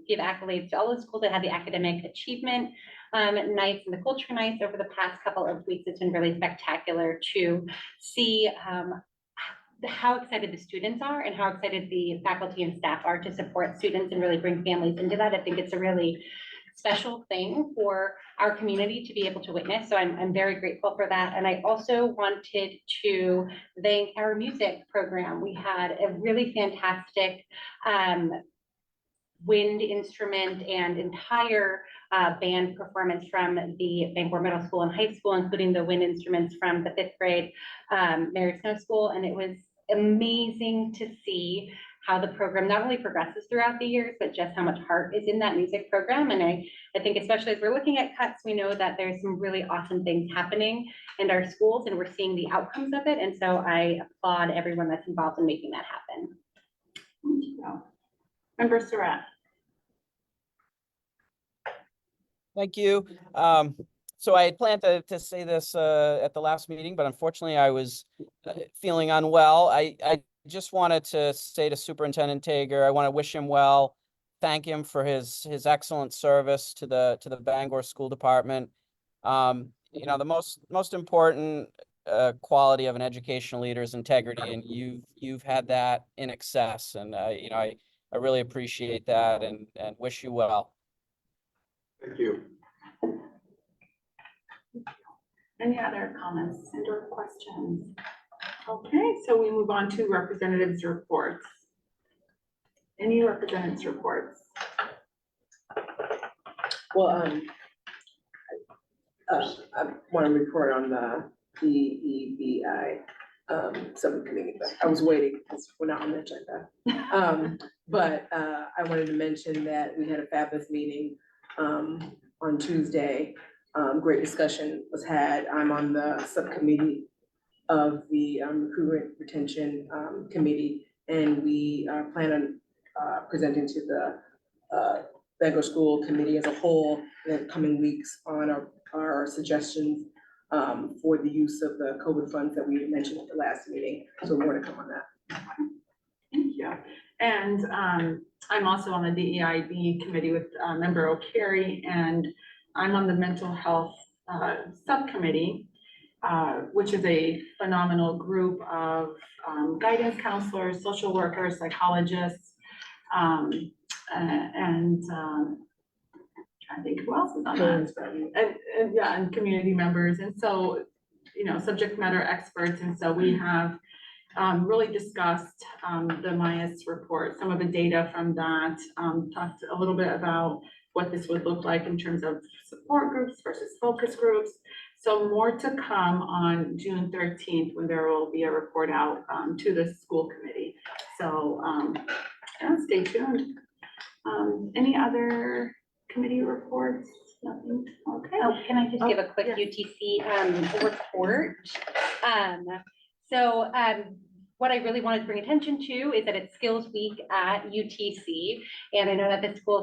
give accolades to all the schools that had the academic achievement nights and the culture nights over the past couple of weeks. It's been really spectacular to see how excited the students are and how excited the faculty and staff are to support students and really bring families into that. I think it's a really special thing for our community to be able to witness. So I'm very grateful for that. And I also wanted to thank our music program. We had a really fantastic wind instrument and entire band performance from the Bangor Middle School and High School, including the wind instruments from the 5th grade Mary Snow School. And it was amazing to see how the program not only progresses throughout the years, but just how much heart is in that music program. And I think especially as we're looking at cuts, we know that there's some really awesome things happening in our schools and we're seeing the outcomes of it. And so I applaud everyone that's involved in making that happen.
Thank you. Member Surratt.
Thank you. So I had planned to say this at the last meeting, but unfortunately I was feeling unwell. I just wanted to say to Superintendent Tager, I want to wish him well, thank him for his excellent service to the Bangor School Department. You know, the most important quality of an educational leader is integrity, and you've had that in excess, and you know, I really appreciate that and wish you well.
Thank you.
Any other comments and or questions? Okay, so we move on to representatives' reports. Any representatives' reports?
Well, I want to report on the DEBI subcommittee, but I was waiting because we're not on the agenda. But I wanted to mention that we had a fabulous meeting on Tuesday. Great discussion was had. I'm on the subcommittee of the recruitment retention committee, and we plan on presenting to the Bangor School Committee as a whole in the coming weeks on our suggestions for the use of the COVID funds that we mentioned at the last meeting. So more to come on that.
Thank you. And I'm also on the DEIB committee with Member O'Carey, and I'm on the mental health subcommittee, which is a phenomenal group of guidance counselors, social workers, psychologists, and I think who else is on that? And yeah, and community members. And so, you know, subject matter experts. And so we have really discussed the MIAS report, some of the data from that, talked a little bit about what this would look like in terms of support groups versus focus groups. So more to come on June 13th when there will be a report out to the school committee. So yeah, stay tuned. Any other committee reports? Nothing? Okay.
Oh, can I just give a quick
yes.
UTC report? So what I really wanted to bring attention to is that it's Skills Week at UTC, and I know that the school,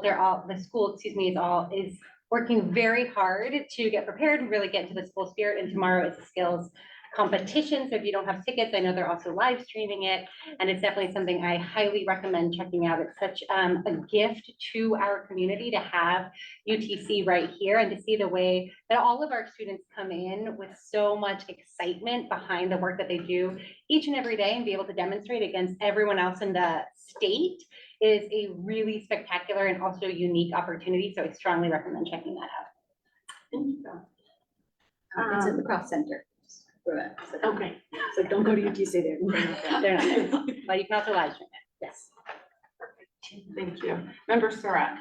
is working very hard to get prepared and really get into the school spirit. And tomorrow is the skills competition. So if you don't have tickets, I know they're also live streaming it, and it's definitely something I highly recommend checking out. It's such a gift to our community to have UTC right here and to see the way that all of our students come in with so much excitement behind the work that they do each and every day and be able to demonstrate against everyone else in the state is a really spectacular and also unique opportunity. So I strongly recommend checking that out.
Thank you.
It's at the Cross Center. For that. So-
Okay.
So don't go to UTC there.
They're not there, but you can also live stream it.
Yes.
Thank you. Member Surratt.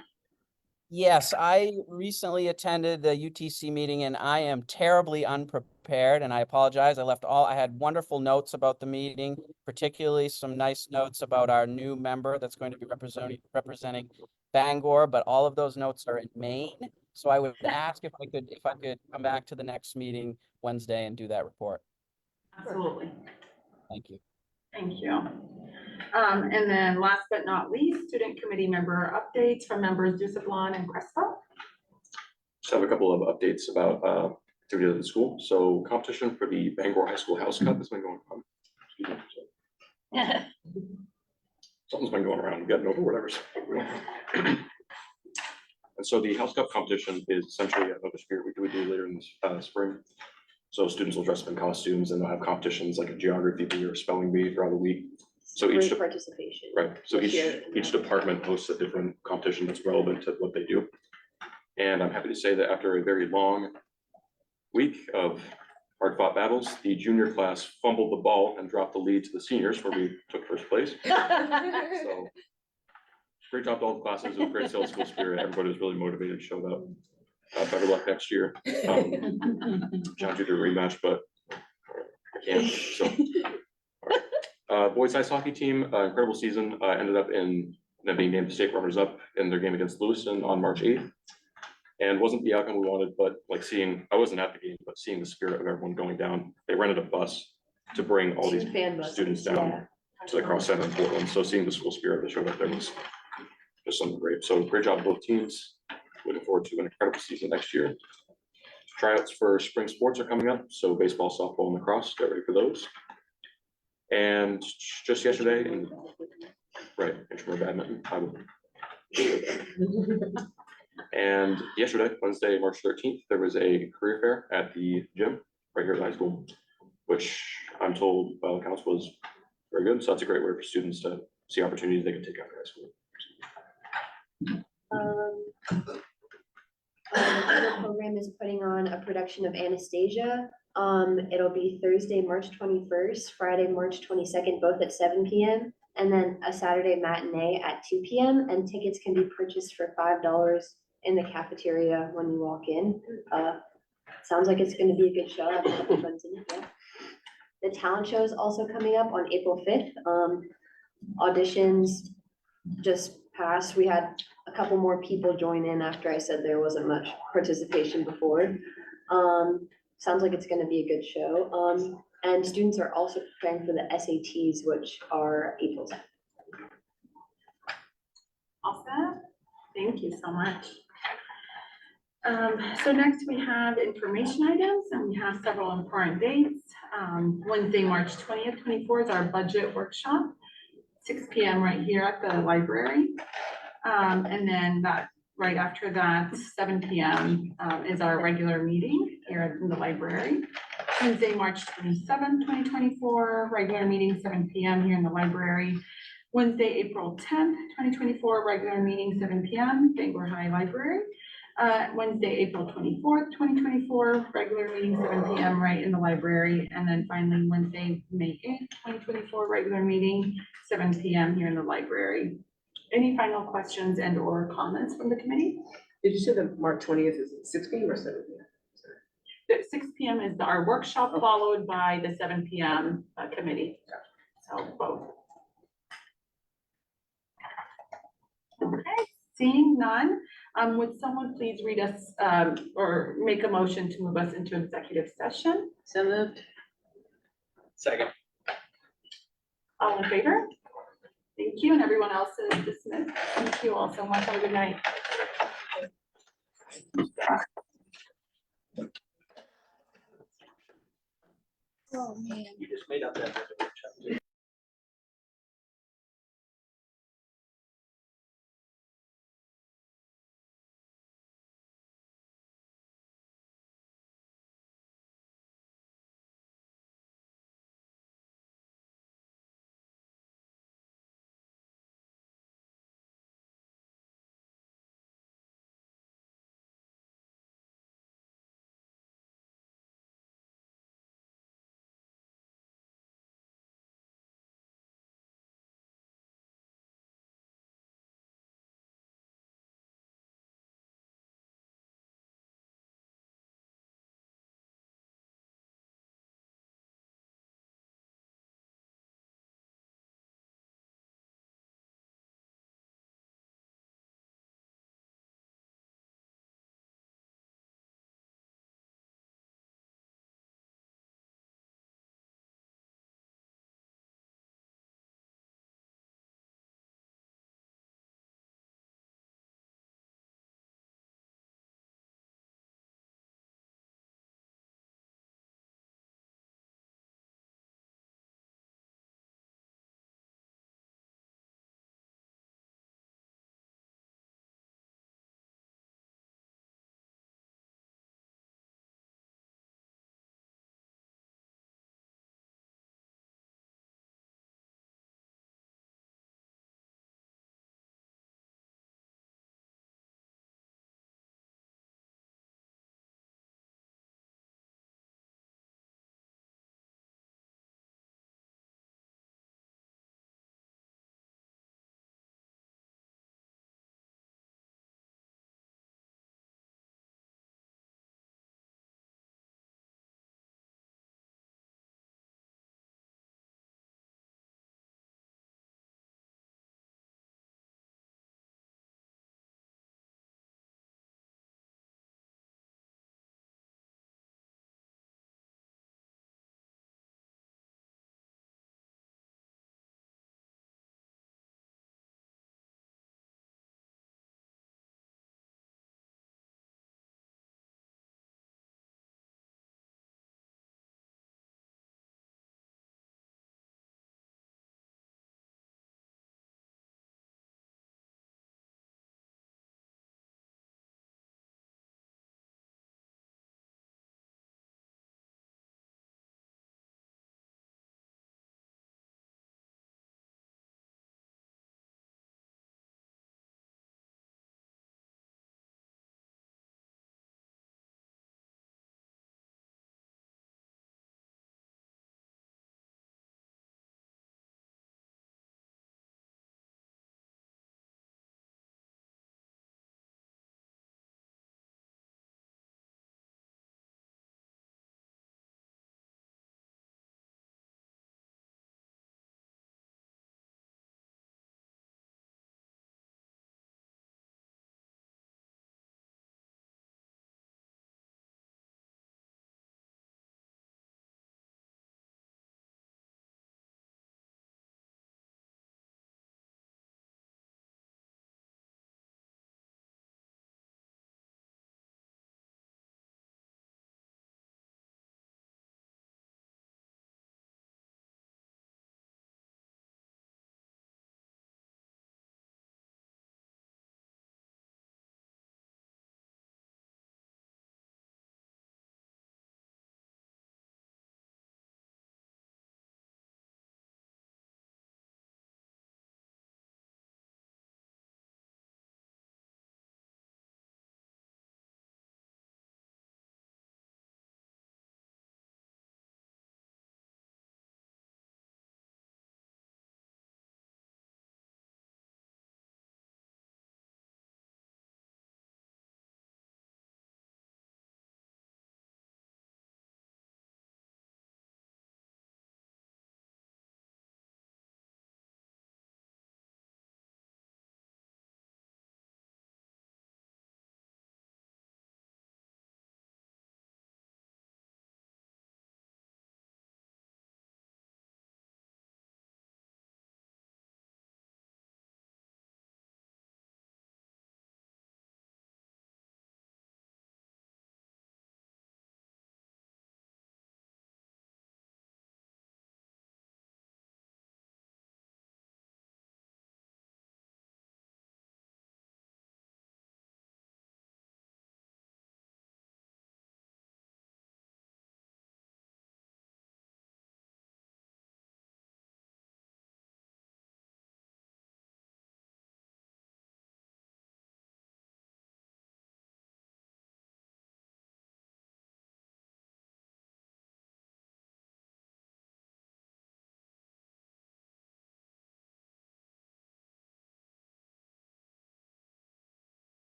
Yes, I recently attended the UTC meeting and I am terribly unprepared and I apologize. I had wonderful notes about the meeting, particularly some nice notes about our new member that's going to be representing Bangor, but all of those notes are in Maine. So I would ask if I could come back to the next meeting Wednesday and do that report.
Absolutely.
Thank you.
Thank you. And then last but not least, student committee member updates from members Dussablon and Crespo.
Just have a couple of updates about activities at the school. So competition for the Bangor High School House Cup has been going on. Excuse me. Something's been going around, getting over whatever's. And so the House Cup competition is essentially another spirit we do later in the spring. So students will dress up in costumes and they'll have competitions like a geography bee or a spelling bee throughout the week. So each
participation.
right. So each department hosts a different competition that's relevant to what they do. And I'm happy to say that after a very long week of hard-fought battles, the junior class fumbled the ball and dropped the lead to the seniors, where we took first place. So great job to all the classes. It was great sales school spirit. Everybody was really motivated, showed up. Better luck next year. John do the rematch, but I can't. So Boys ice hockey team, incredible season, ended up in them being named state runners-up in their game against Lewiston on March 8th. And wasn't the outcome we wanted, but like I wasn't at the game, but seeing the spirit of everyone going down, they rented a bus to bring all these students down to the cross center in Portland. So seeing the school spirit that showed up there was just something great. So great job both teams. Looking forward to an incredible season next year. Tryouts for spring sports are coming up. So baseball, softball, and lacrosse, get ready for those. And just yesterday, right, intramural badminton. And yesterday, Wednesday, March 13th, there was a career fair at the gym right here at the high school, which I'm told by the council was very good. So that's a great way for students to see opportunities they can take after high school.
The program is putting on a production of Anastasia. It'll be Thursday, March 21st, Friday, March 22nd, both at 7 p.m. And then a Saturday matinee at 2 p.m. And tickets can be purchased for $5 in the cafeteria when you walk in. Sounds like it's gonna be a good show. I have a couple friends in it, yeah. The talent show is also coming up on April 5th. Auditions just passed. We had a couple more people join in after I said there wasn't much participation before. Sounds like it's gonna be a good show. And students are also preparing for the SATs, which are April 10th.
Awesome. Thank you so much. So next we have information items, and we have several important dates. Wednesday, March 20th, 24 is our budget workshop, 6 p.m. right here at the library. And then right after that, 7 p.m. Is our regular meeting here in the library. Wednesday, March 27th, 2024, regular meeting, 7 p.m. here in the library. Wednesday, April 10th, 2024, regular meeting, 7 p.m., Bangor High Library. Wednesday, April 24th, 2024, regular meeting, 7 p.m. right in the library. And then finally, Wednesday, May 8th, 2024, regular meeting, 7 p.m. here in the library. Any final questions and or comments from the committee?
Did you say the March 20th is 6 p.m. or 7 p.m.?
The 6 p.m. is our workshop, followed by the 7 p.m. Committee. So both. Okay, seeing none, would someone please read us or make a motion to move us into executive session?
So moved.
Second.
All in favor? Thank you, and everyone else is dismissed. Thank you all so much. Have a good night.
Oh, man.
You just made up that.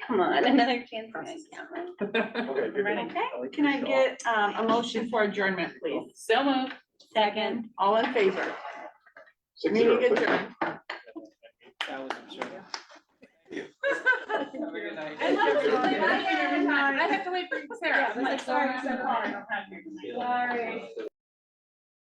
Come on, another chance on camera.
Okay, good.
Ready.
Okay, can I get a motion for adjournment, please?
So moved.
Second.
All in favor?
6-0.
Meeting
Thank you.
adjourned.
That was absurd.
I love it. I have to wait for Sarah. I'm like, sorry, so far. I don't have your.
Sorry.